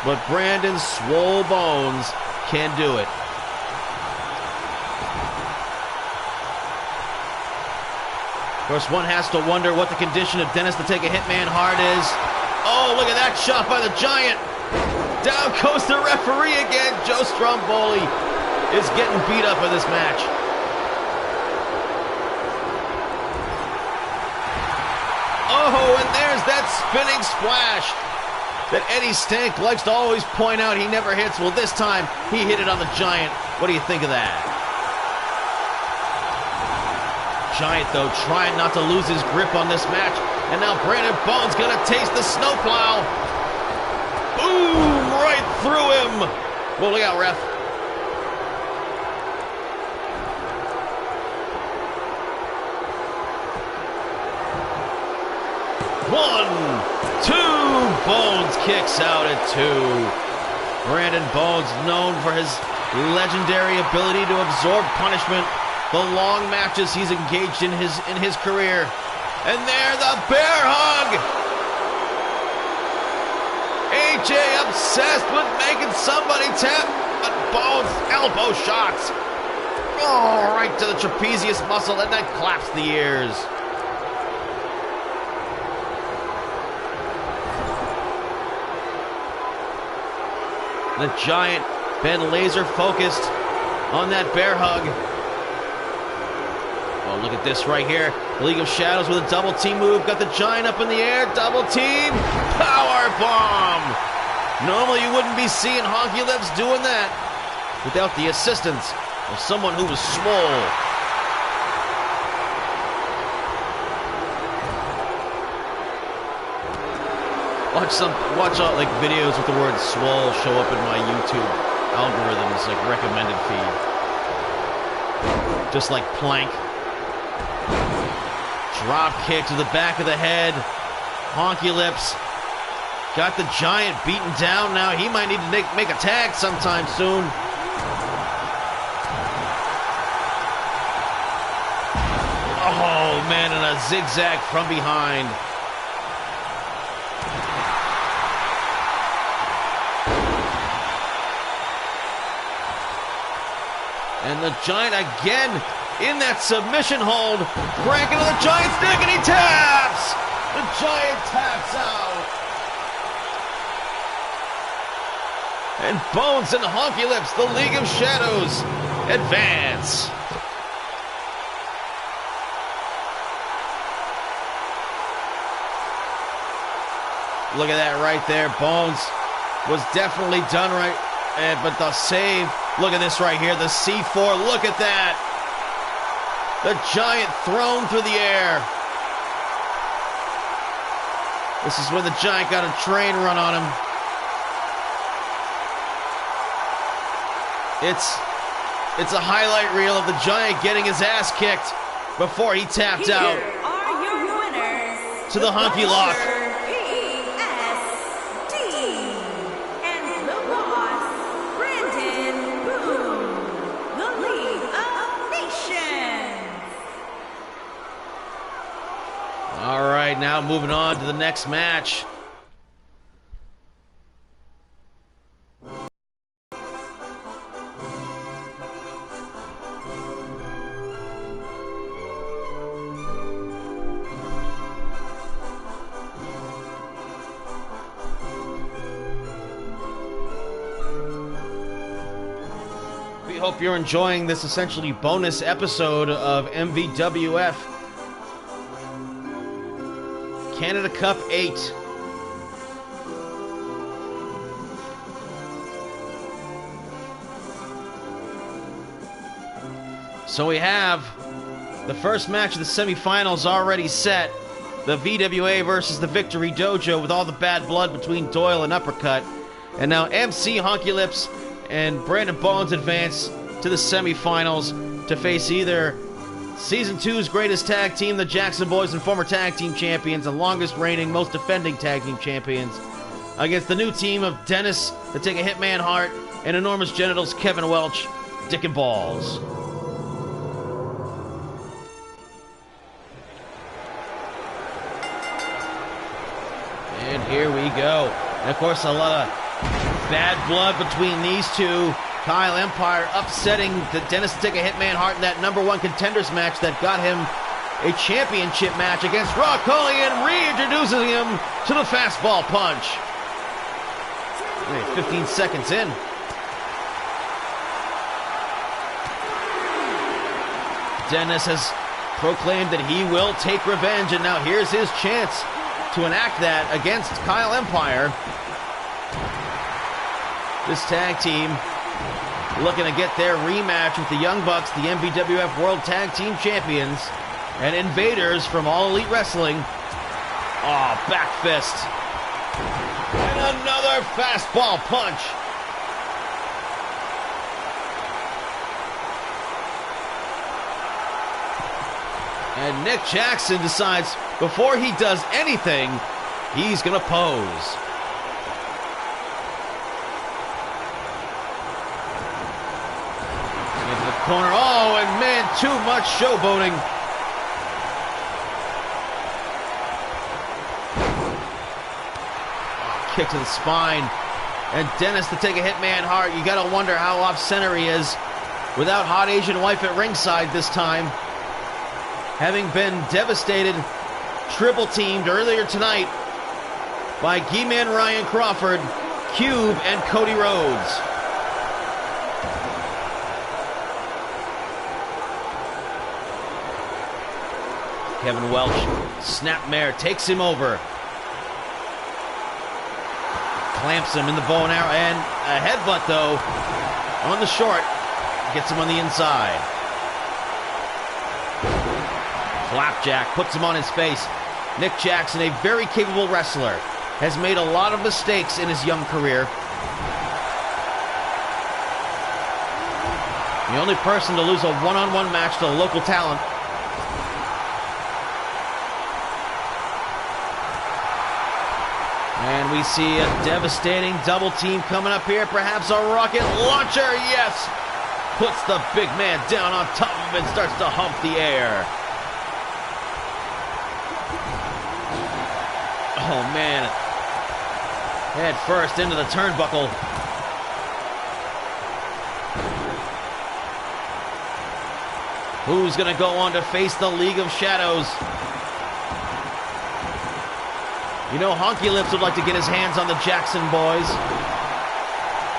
A: But Brandon Swole Bones can do it. Of course, one has to wonder what the condition of Dennis to take a Hitman hard is. Oh, look at that shot by the Giant. Down goes the referee again. Joe Stromboli is getting beat up in this match. Oh, and there's that spinning splash that Eddie Stank likes to always point out he never hits. Well, this time he hit it on the Giant. What do you think of that? Giant, though, trying not to lose his grip on this match. And now Brandon Bones gonna taste the snowplow. Boom! Right through him. Well, look out, ref. One, two. Bones kicks out at 2. Brandon Bones, known for his legendary ability to absorb punishment. The long matches he's engaged in his career. And there, the bear hug! AJ obsessed with making somebody tap, but Bones elbow shots. Oh, right to the trapezius muscle, and then claps the ears. The Giant been laser focused on that bear hug. Oh, look at this right here. The League of Shadows with a double team move. Got the Giant up in the air. Double team. Power bomb. Normally you wouldn't be seeing Honky Lips doing that without the assistance of someone who was swole. Watch out like videos with the word swole show up in my YouTube algorithms, like recommended feed. Just like Plank. Drop kick to the back of the head. Honky Lips got the Giant beaten down. Now he might need to make a tag sometime soon. Oh man, and a zigzag from behind. And the Giant again in that submission hold, cranking to the Giant's neck, and he taps! The Giant taps out. And Bones and Honky Lips, the League of Shadows, advance. Look at that right there. Bones was definitely done right, but the save, look at this right here, the C4, look at that. The Giant thrown through the air. This is when the Giant got a train run on him. It's a highlight reel of the Giant getting his ass kicked before he tapped out.
B: Here are your winners.
A: To the Honky Lock. All right, now moving on to the next match. We hope you're enjoying this essentially bonus episode of MVWF Canada Cup 8. So we have the first match of the semifinals already set. The VWA versus the Victory Dojo with all the bad blood between Doyle and Uppercut. And now MC Honky Lips and Brandon Bones advance to the semifinals to face either Season 2's greatest tag team, the Jackson Boys, and former tag team champions and longest reigning, most defending tag team champions, against the new team of Dennis, the Take a Hitman Heart, and Enormous Genitals, Kevin Welch, Dick and Balls. And here we go. And of course, a lot of bad blood between these two. Kyle Empire upsetting the Dennis Take a Hitman Hart in that #1 contenders match that got him a championship match against Rock Holly and reintroducing him to the fastball punch. 15 seconds in. Dennis has proclaimed that he will take revenge, and now here's his chance to enact that against Kyle Empire. This tag team looking to get their rematch with the Young Bucks, the MVWF World Tag Team Champions, and Invaders from All Elite Wrestling. Oh, back fist. And another fastball punch. And Nick Jackson decides before he does anything, he's going to pose. Corner. Oh, and man, too much showboating. Kick to the spine. And Dennis to Take a Hitman Hart. You gotta wonder how off center he is without Hot Asian Wife at ringside this time. Having been devastated, triple teamed earlier tonight by G-Man Ryan Crawford, Cube, and Cody Rhodes. Kevin Welch, snapmare, takes him over. Clamps him in the bow and arrow, and a headbutt though, on the short, gets him on the inside. Flapjack puts him on his face. Nick Jackson, a very capable wrestler, has made a lot of mistakes in his young career. The only person to lose a one-on-one match to a local talent. And we see a devastating double team coming up here. Perhaps a rocket launcher. Yes! Puts the big man down on top of him and starts to hump the air. Oh, man. Head first into the turnbuckle. Who's going to go on to face the League of Shadows? You know, Honky Lips would like to get his hands on the Jackson Boys.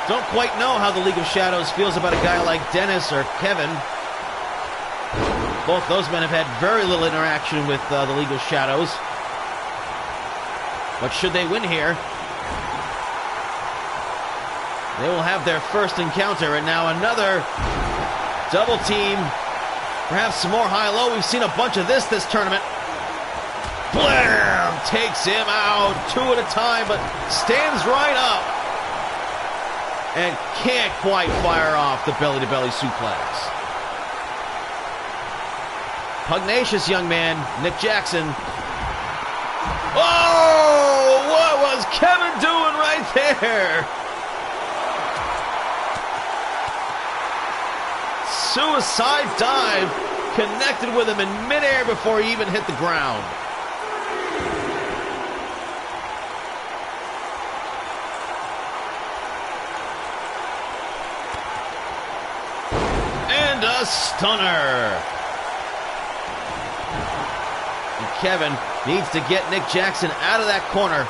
A: Don't quite know how the League of Shadows feels about a guy like Dennis or Kevin. Both those men have had very little interaction with the League of Shadows. But should they win here, they will have their first encounter. And now another double team. Perhaps some more high-low. We've seen a bunch of this tournament. Blam! Takes him out. Two at a time, but stands right up. And can't quite fire off the belly-to-belly suplex. Pugnacious young man, Nick Jackson. Oh! What was Kevin doing right there? Suicide dive, connected with him in midair before he even hit the ground. And a stunner. And Kevin needs to get Nick Jackson out of that corner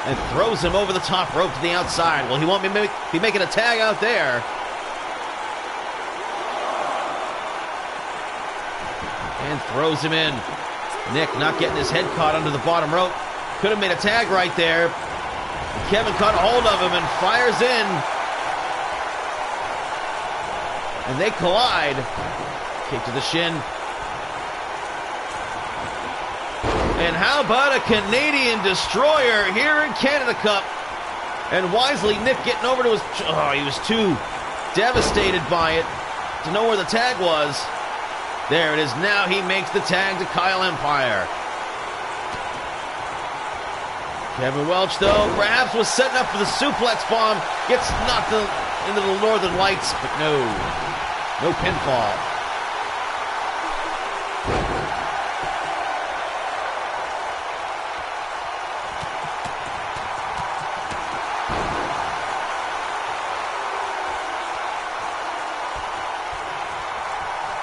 A: and throws him over the top rope to the outside. Well, he won't be making a tag out there. And throws him in. Nick not getting his head caught under the bottom rope. Could have made a tag right there. Kevin caught a hold of him and fires in. And they collide. Kick to the shin. And how about a Canadian Destroyer here in Canada Cup? And wisely, Nick getting over to his... Oh, he was too devastated by it to know where the tag was. There it is. Now he makes the tag to Kyle Empire. Kevin Welch, though, perhaps was setting up for the suplex bomb. Gets knocked into the Northern Lights, but no. No pinfall.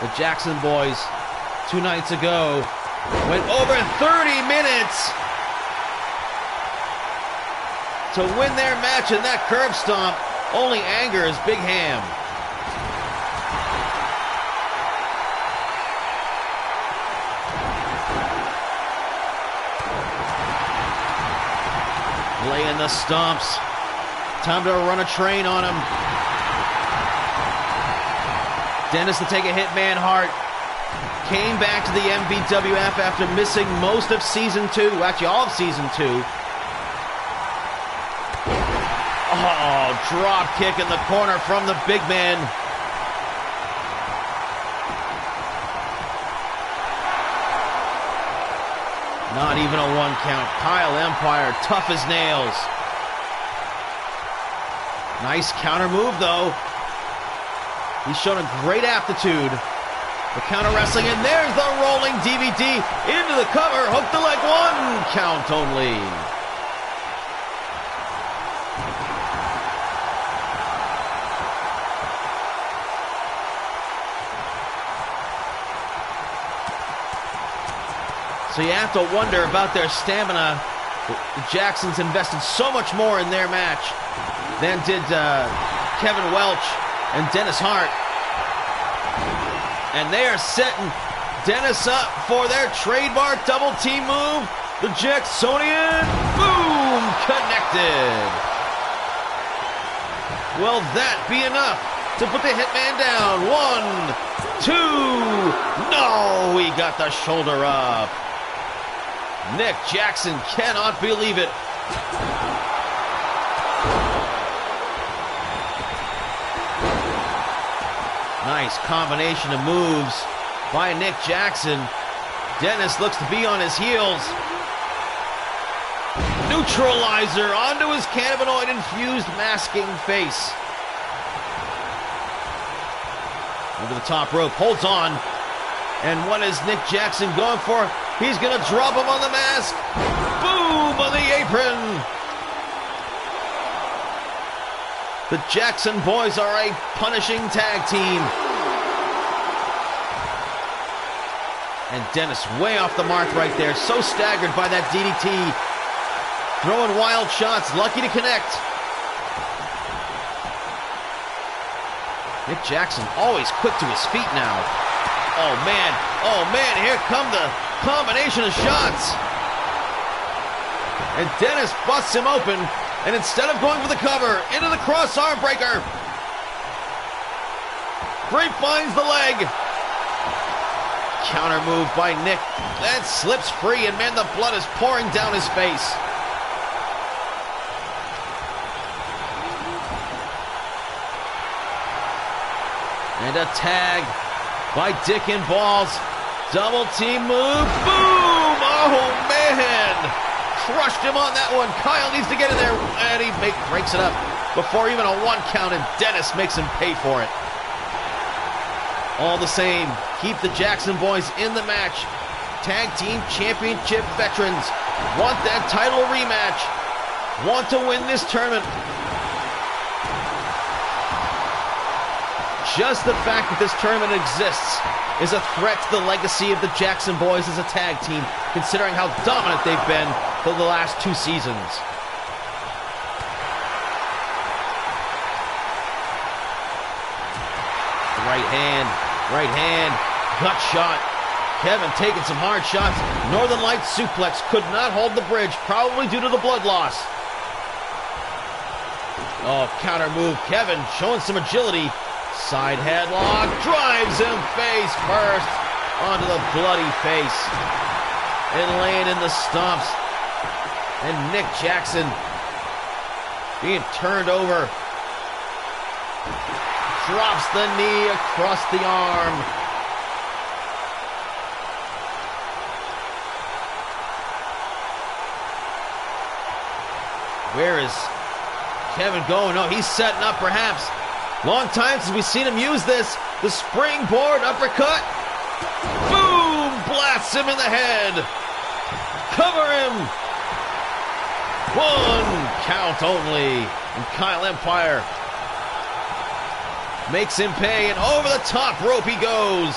A: The Jackson boys, 2 nights ago, went over 30 minutes to win their match, and that curb stomp only angers Big Ham. Laying the stomps. Time to run a train on him. Dennis to take a hit, man Hart. Came back to the MBWF after missing most of Season 2. Actually, all of Season 2. Oh, drop kick in the corner from the big man. Not even a 1 count. Kyle Empire, tough as nails. Nice counter move, though. He's shown a great aptitude for counter wrestling, and there's the rolling DVD into the cover. Hook the leg, 1 count only. So you have to wonder about their stamina. The Jacksons invested so much more in their match than did Kevin Welch and Dennis Hart. And they are setting Dennis up for their trademark double team move. The Jacksonian, boom, connected. Will that be enough to put the Hitman down? 1, 2, no, he got the shoulder up. Nick Jackson cannot believe it. Nice combination of moves by Nick Jackson. Dennis looks to be on his heels. Neutralizer onto his cannabinoid-infused masking face. Over the top rope, holds on. And what is Nick Jackson going for? He's going to drop him on the mask. Boom on the apron. The Jackson boys are a punishing tag team. And Dennis way off the mark right there. So staggered by that DDT. Throwing wild shots, lucky to connect. Nick Jackson always quick to his feet now. Oh man, here come the combination of shots. And Dennis busts him open, and instead of going for the cover, into the cross arm breaker. Grape finds the leg. Counter move by Nick. That slips free, and man, the blood is pouring down his face. And a tag by Dick and Balls. Double team move. Boom! Oh, man! Crushed him on that one. Kyle needs to get in there, and he breaks it up before even a 1 count, and Dennis makes him pay for it. All the same, keep the Jackson boys in the match. Tag team championship veterans want that title rematch. Want to win this tournament. Just the fact that this tournament exists is a threat to the legacy of the Jackson boys as a tag team, considering how dominant they've been for the last 2 seasons. Right hand, gut shot. Kevin taking some hard shots. Northern Lights suplex could not hold the bridge, probably due to the blood loss. Oh, counter move. Kevin showing some agility. Side headlock, drives him face first onto the bloody face. And laying in the stomps. And Nick Jackson being turned over. Drops the knee across the arm. Where is Kevin going? Oh, he's setting up perhaps. Long time since we've seen him use this. The springboard uppercut. Boom! Blasts him in the head. Cover him. 1 count only. And Kyle Empire makes him pay, and over the top rope he goes.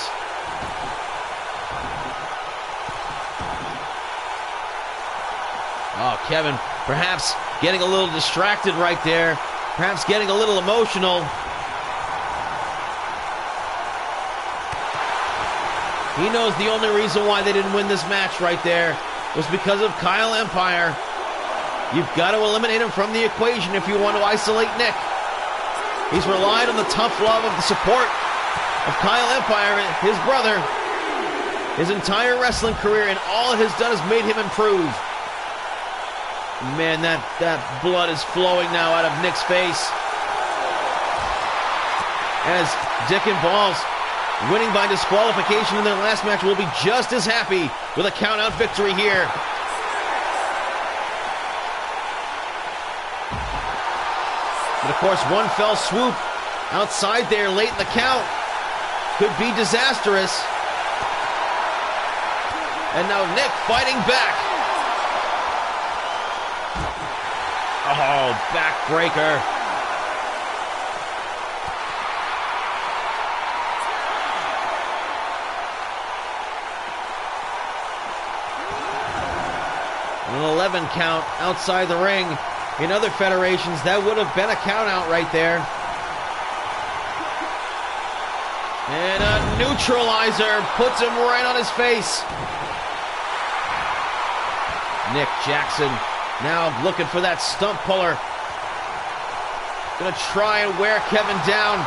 A: Oh, Kevin perhaps getting a little distracted right there. Perhaps getting a little emotional. He knows the only reason why they didn't win this match right there was because of Kyle Empire. You've got to eliminate him from the equation if you want to isolate Nick. He's relied on the tough love of the support of Kyle Empire, his brother, his entire wrestling career, and all it has done is made him improve. Man, that blood is flowing now out of Nick's face. As Dick and Balls, winning by disqualification in their last match, will be just as happy with a count-out victory here. But of course, one fell swoop outside there late in the count could be disastrous. And now Nick fighting back. Oh, backbreaker. An 11 count outside the ring. In other federations, that would have been a count out right there. And a neutralizer puts him right on his face. Nick Jackson now looking for that stump puller. Gonna try and wear Kevin down.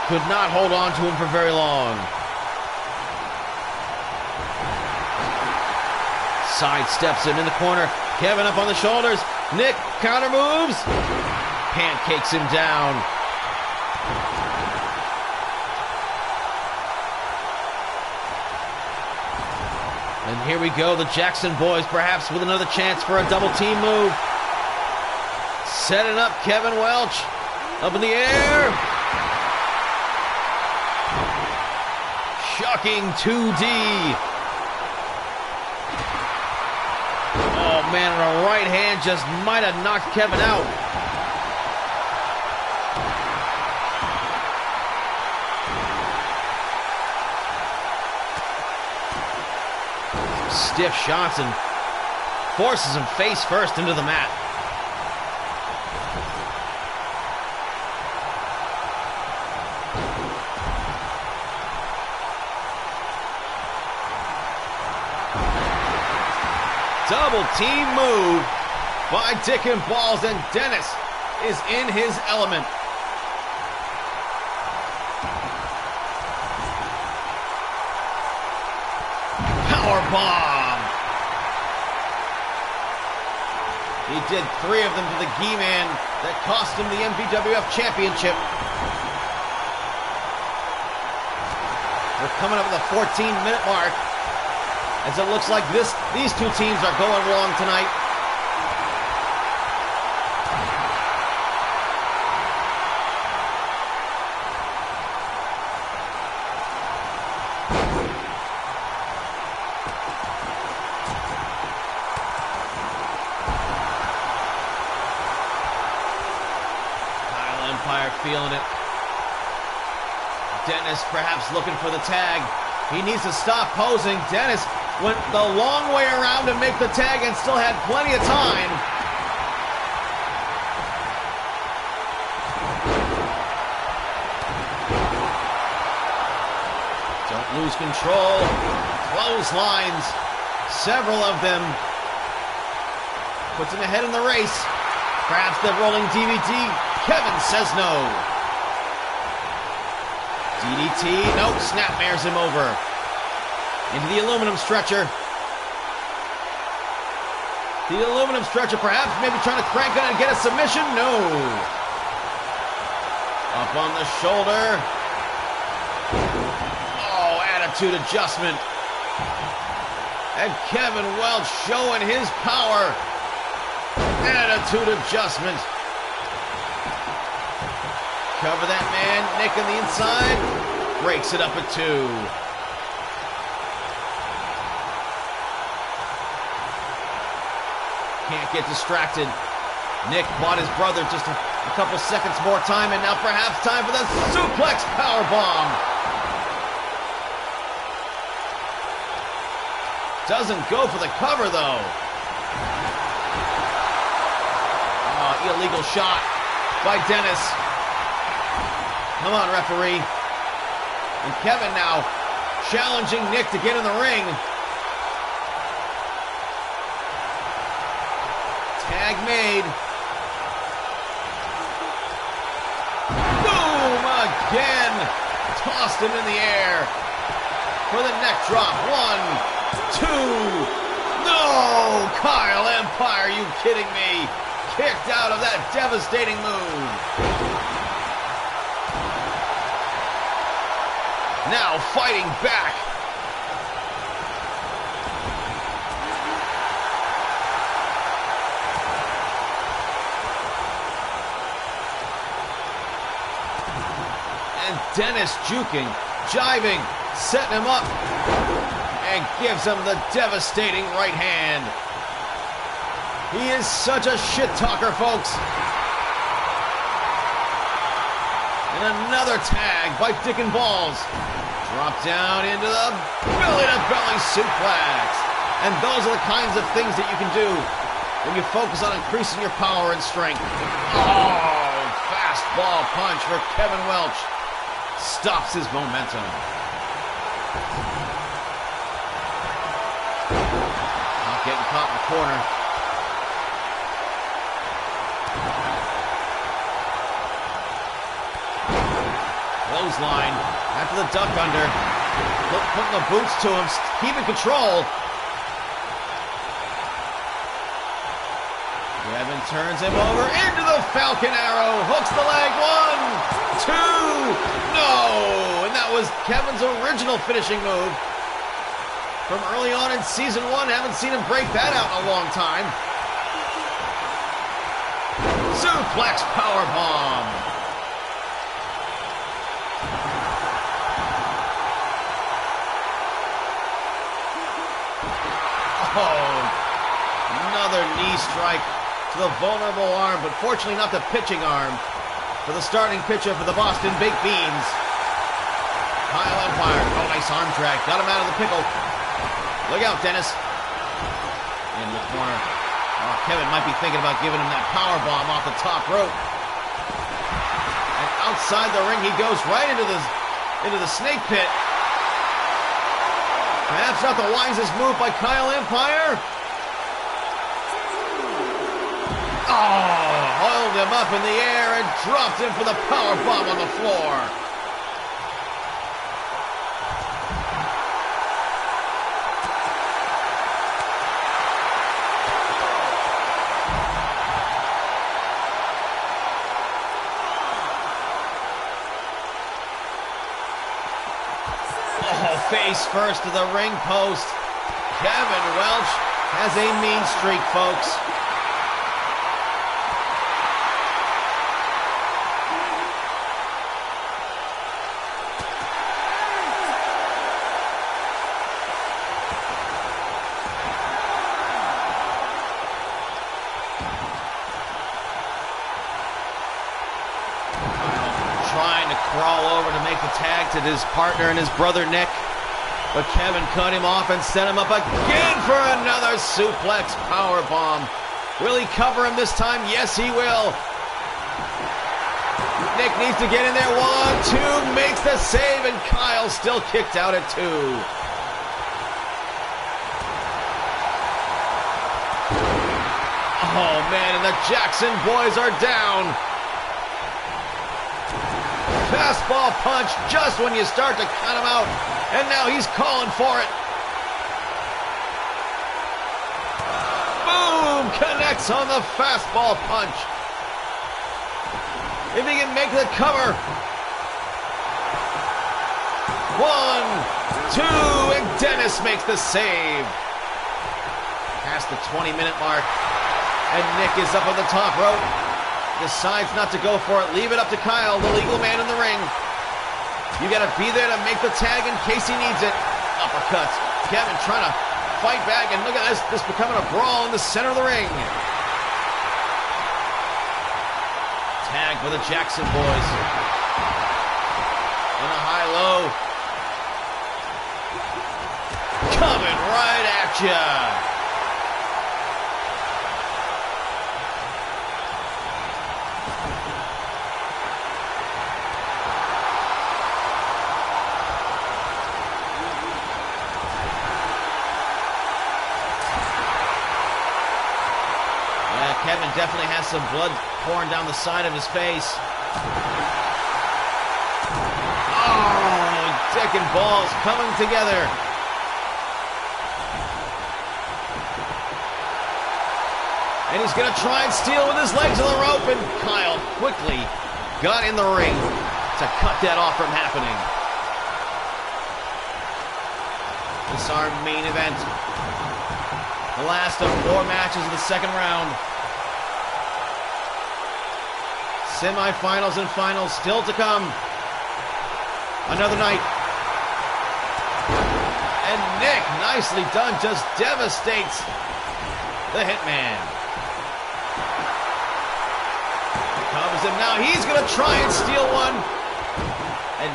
A: Could not hold on to him for very long. Sidesteps him in the corner. Kevin up on the shoulders. Nick counter moves. Pancakes him down. And here we go, the Jackson boys perhaps with another chance for a double team move. Setting up Kevin Welch. Up in the air. Shocking 2D. Oh man, and a right hand just might have knocked Kevin out. Stiff shots and forces him face first into the mat. Double team move by Dick and Balls, and Dennis is in his element. Power bomb. He did 3 of them to the Gi-Man that cost him the MVWF Championship. We're coming up to the 14-minute mark, as it looks like these two teams are going long tonight. Feeling it. Dennis perhaps looking for the tag. He needs to stop posing. Dennis went the long way around to make the tag and still had plenty of time. Don't lose control. Clotheslines. Several of them. Puts him ahead in the race. Perhaps the rolling DVD. Kevin says no. DDT, nope, snapmares him over. Into the aluminum stretcher. The aluminum stretcher perhaps maybe trying to crank on and get a submission. No. Up on the shoulder. Oh, attitude adjustment. And Kevin Welch showing his power. Attitude adjustment. Cover that man, Nick on the inside, breaks it up at 2. Can't get distracted. Nick bought his brother just a couple seconds more time, and now perhaps time for the suplex powerbomb. Doesn't go for the cover, though. Oh, illegal shot by Dennis. Come on, referee. And Kevin now challenging Nick to get in the ring. Tag made. Boom! Again. Tossed him in the air for the neck drop. 1, 2. No! Kyle Empire, are you kidding me? Kicked out of that devastating move. Now fighting back. And Dennis juking, jiving, setting him up, and gives him the devastating right hand. He is such a shit talker, folks. And another tag by Dick and Balls. Drop down into the belly-to-belly suplex. And those are the kinds of things that you can do when you focus on increasing your power and strength. Oh, fastball punch for Kevin Welch. Stops his momentum. Not getting caught in the corner. Clothesline after the duck under. Putting the boots to him, keeping control. Kevin turns him over into the Falcon Arrow. Hooks the leg. 1, 2. No! And that was Kevin's original finishing move from early on in season 1. Haven't seen him break that out in a long time. Suplex powerbomb. Oh, another knee strike to the vulnerable arm, but fortunately not the pitching arm for the starting pitcher for the Boston Baked Beans. Kyle Empire. Oh, nice arm drag. Got him out of the pickle. Look out, Dennis. In the corner. Oh, Kevin might be thinking about giving him that power bomb off the top rope. And outside the ring, he goes right into the snake pit. Perhaps not the wisest move by Kyle Empire. Oiled him up in the air and dropped him for the power bomb on the floor. Face first to the ring post. Kevin Welch has a mean streak, folks. Trying to crawl over to make the tag to his partner and his brother Nick. But Kevin cut him off and set him up again for another suplex powerbomb. Will he cover him this time? Yes, he will. Nick needs to get in there. 1, 2, makes the save, and Kyle still kicked out at 2. Oh, man, and the Jackson boys are down. Fastball punch just when you start to cut him out. And now he's calling for it. Boom! Connects on the fastball punch. If he can make the cover. 1, 2, and Dennis makes the save. Past the 20-minute mark. And Nick is up on the top rope. Decides not to go for it. Leave it up to Kyle, the legal man in the ring. You gotta be there to make the tag in case he needs it. Uppercuts. Kevin trying to fight back, and look at this. This becoming a brawl in the center of the ring. Tag for the Jackson boys. And a high-low. Coming right at ya. Kevin definitely has some blood pouring down the side of his face. Oh, dick and balls coming together. And he's going to try and steal with his legs on the rope, and Kyle quickly got in the ring to cut that off from happening. This is our main event. The last of 4 matches of the second round. Semi-finals and finals still to come. Another night. And Nick, nicely done, just devastates the Hitman. Covers him now. He's going to try and steal one. And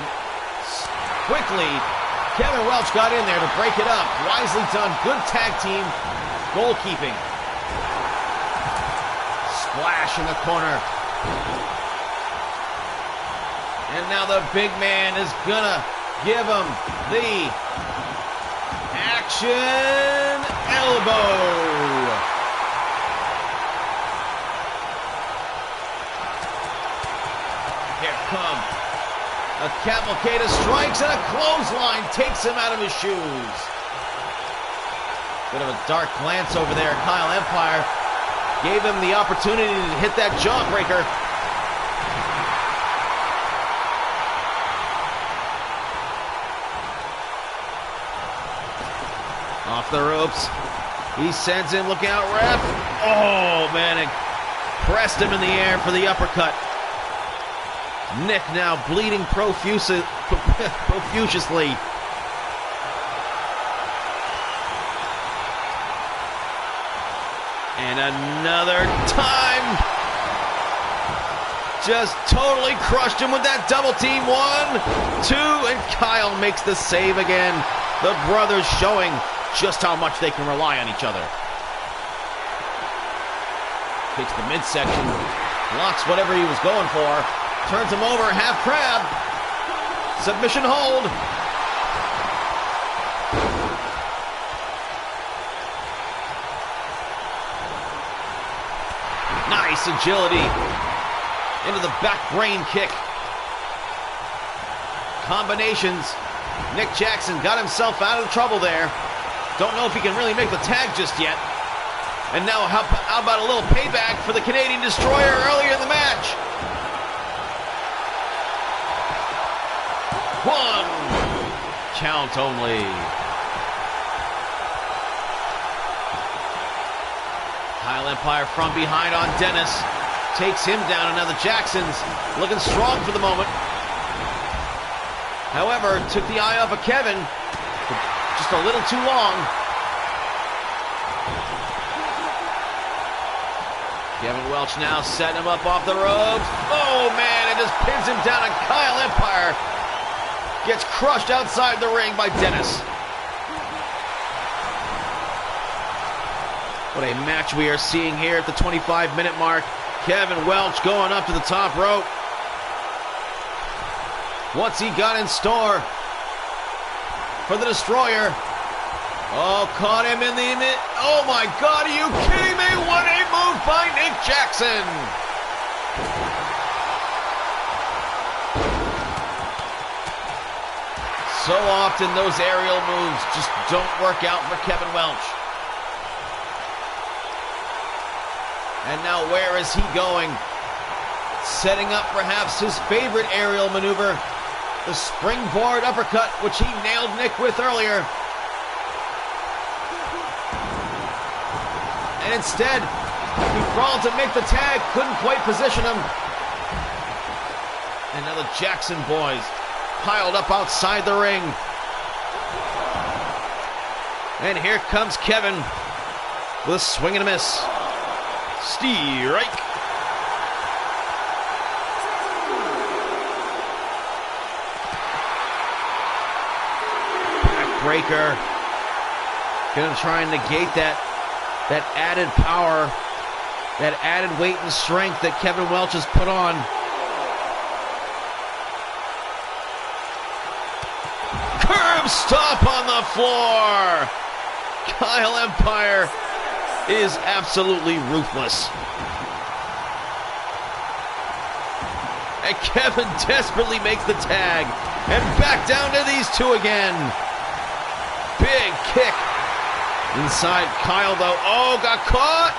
A: quickly, Kevin Welch got in there to break it up. Wisely done. Good tag team goalkeeping. Splash in the corner. And now the big man is gonna give him the action elbow. Here come a cavalcade of strikes, and a clothesline takes him out of his shoes. Bit of a dark glance over there. Kyle Empire gave him the opportunity to hit that jawbreaker. Off the ropes. He sends him, look out, ref. Oh, man, it pressed him in the air for the uppercut. Nick now bleeding profusely. And another time. Just totally crushed him with that double team. 1, 2, and Kyle makes the save again. The brothers showing just how much they can rely on each other. Takes the midsection, blocks whatever he was going for, turns him over, half crab, submission hold. Nice Nice agility into the back brain kick. Combinations. Nick Jackson got himself out of trouble there. Don't know if he can really make the tag just yet. And now how about a little payback for the Canadian Destroyer earlier in the match? One count only. Kyle Empire from behind on Dennis. Takes him down, and now the Jacksons looking strong for the moment. However, took the eye off of Kevin, just a little too long. Kevin Welch now setting him up off the ropes. Oh man, it just pins him down, and Kyle Empire gets crushed outside the ring by Dennis. What a match we are seeing here at the 25-minute mark. Kevin Welch going up to the top rope. What's he got in store for the Destroyer? Oh, caught him in the... Oh my God, are you kidding me? What a move by Nick Jackson! So often those aerial moves just don't work out for Kevin Welch. And now where is he going? Setting up perhaps his favorite aerial maneuver. The springboard uppercut, which he nailed Nick with earlier. And instead, he crawled to make the tag, couldn't quite position him. And now the Jackson boys piled up outside the ring. And here comes Kevin with a swing and a miss. Strike. Breaker. Gonna try and negate that added power, that added weight and strength that Kevin Welch has put on. Curb stop on the floor. Kyle Empire is absolutely ruthless. And Kevin desperately makes the tag. And back down to these two again. Big kick inside Kyle, though. Oh, got caught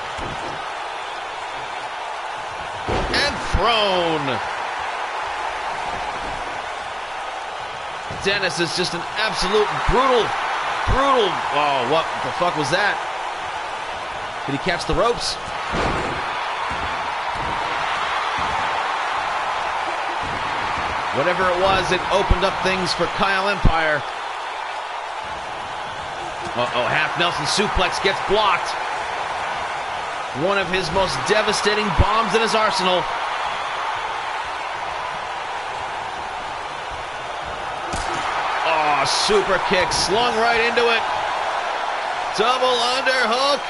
A: and thrown. Dennis is just an absolute brutal. Oh, what the fuck was that? Did he catch the ropes? Whatever it was, it opened up things for Kyle Empire. Uh-oh, half Nelson suplex gets blocked. One of his most devastating bombs in his arsenal. Oh, super kick, slung right into it. Double underhook.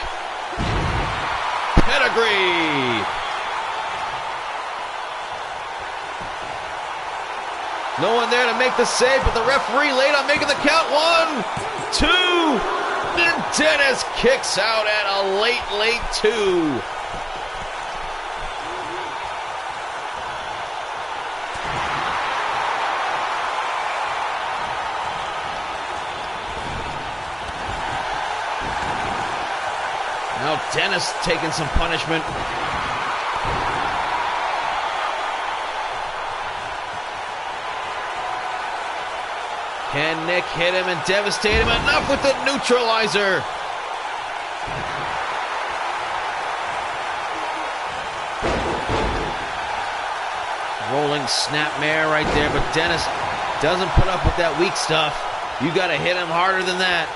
A: Pedigree. No one there to make the save, but the referee late on making the count. 1, 2, and Dennis kicks out at a late 2. Now Dennis taking some punishment. Can Nick hit him and devastate him? Enough with the neutralizer. Rolling snapmare right there, but Dennis doesn't put up with that weak stuff. You got to hit him harder than that.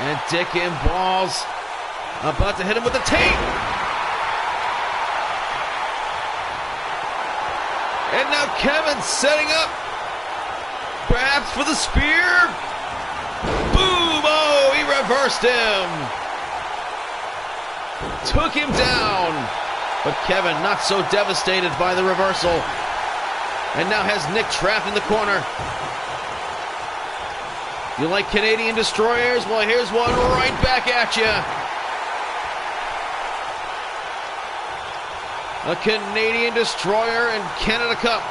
A: And Dick in balls. About to hit him with the tape. And now Kevin setting up. Perhaps for the spear. Boom! Oh, he reversed him. Took him down. But Kevin not so devastated by the reversal. And now has Nick trapped in the corner. You like Canadian destroyers? Well, here's one right back at you. A Canadian destroyer and Canada Cup.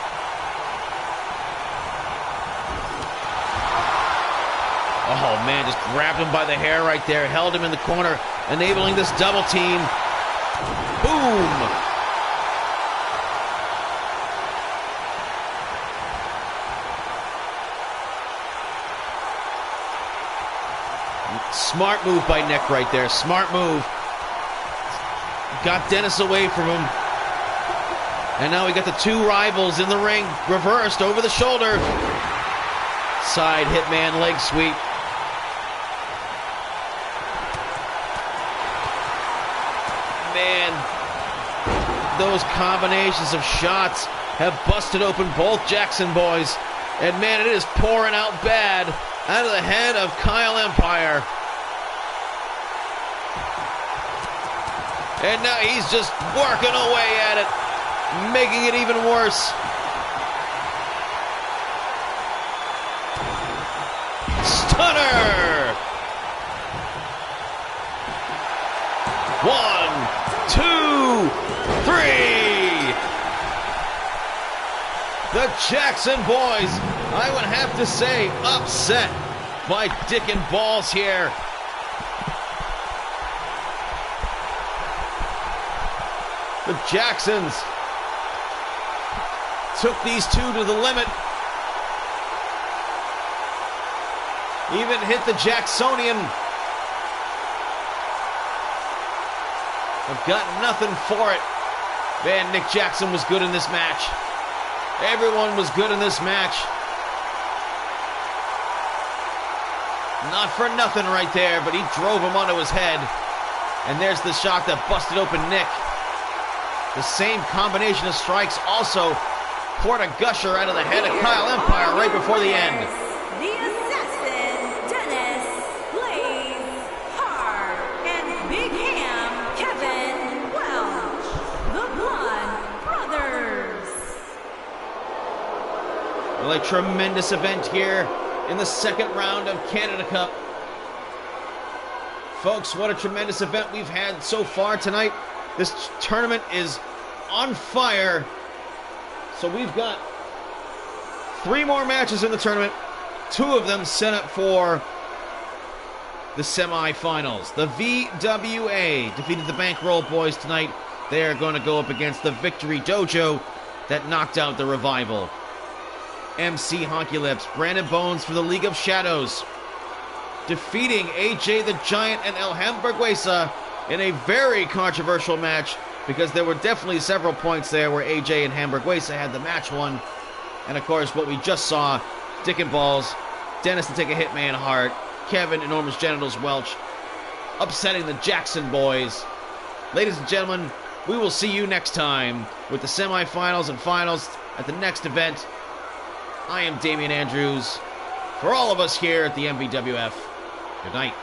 A: Oh man, just grabbed him by the hair right there, held him in the corner, enabling this double team. Boom! Smart move by Nick right there, smart move. Got Dennis away from him. And now we got the two rivals in the ring, reversed over the shoulder. Side hitman leg sweep. Man, those combinations of shots have busted open both Jackson boys. And man, it is pouring out bad out of the head of Kyle Empire. And now he's just working away at it, making it even worse. Stunner! 1, 2, 3. The Jackson boys, I would have to say, upset by Dick and Balls here. The Jacksons took these two to the limit. Even hit the Jacksonian. I've got nothing for it. Man, Nick Jackson was good in this match. Everyone was good in this match. Not for nothing right there, but he drove him onto his head. And there's the shot that busted open Nick. The same combination of strikes also poured a gusher out of the head of Kyle Empire right before the end.
B: The Assassin, Dennis, Blaze, Hart, and Big Ham, Kevin, Welch, the Blood Brothers.
A: Well, a tremendous event here in the second round of Canada Cup. Folks, what a tremendous event we've had so far tonight. This tournament is on fire. So we've got 3 more matches in the tournament. 2 of them set up for the semifinals. The VWA defeated the Bankroll Boys tonight. They are going to go up against the Victory Dojo that knocked out the Revival. MC Honky Lips, Brandon Bones for the League of Shadows, defeating AJ the Giant and El Hamburguesa in a very controversial match, because there were definitely several points there where AJ and Hamburguesa had the match won. And of course, what we just saw, Dick and Balls, Dennis to take a Hitman Hart, Kevin, Enormous Genitals Welch, upsetting the Jackson boys. Ladies and gentlemen, we will see you next time with the semifinals and finals at the next event. I am Damian Andrews. For all of us here at the MBWF, good night.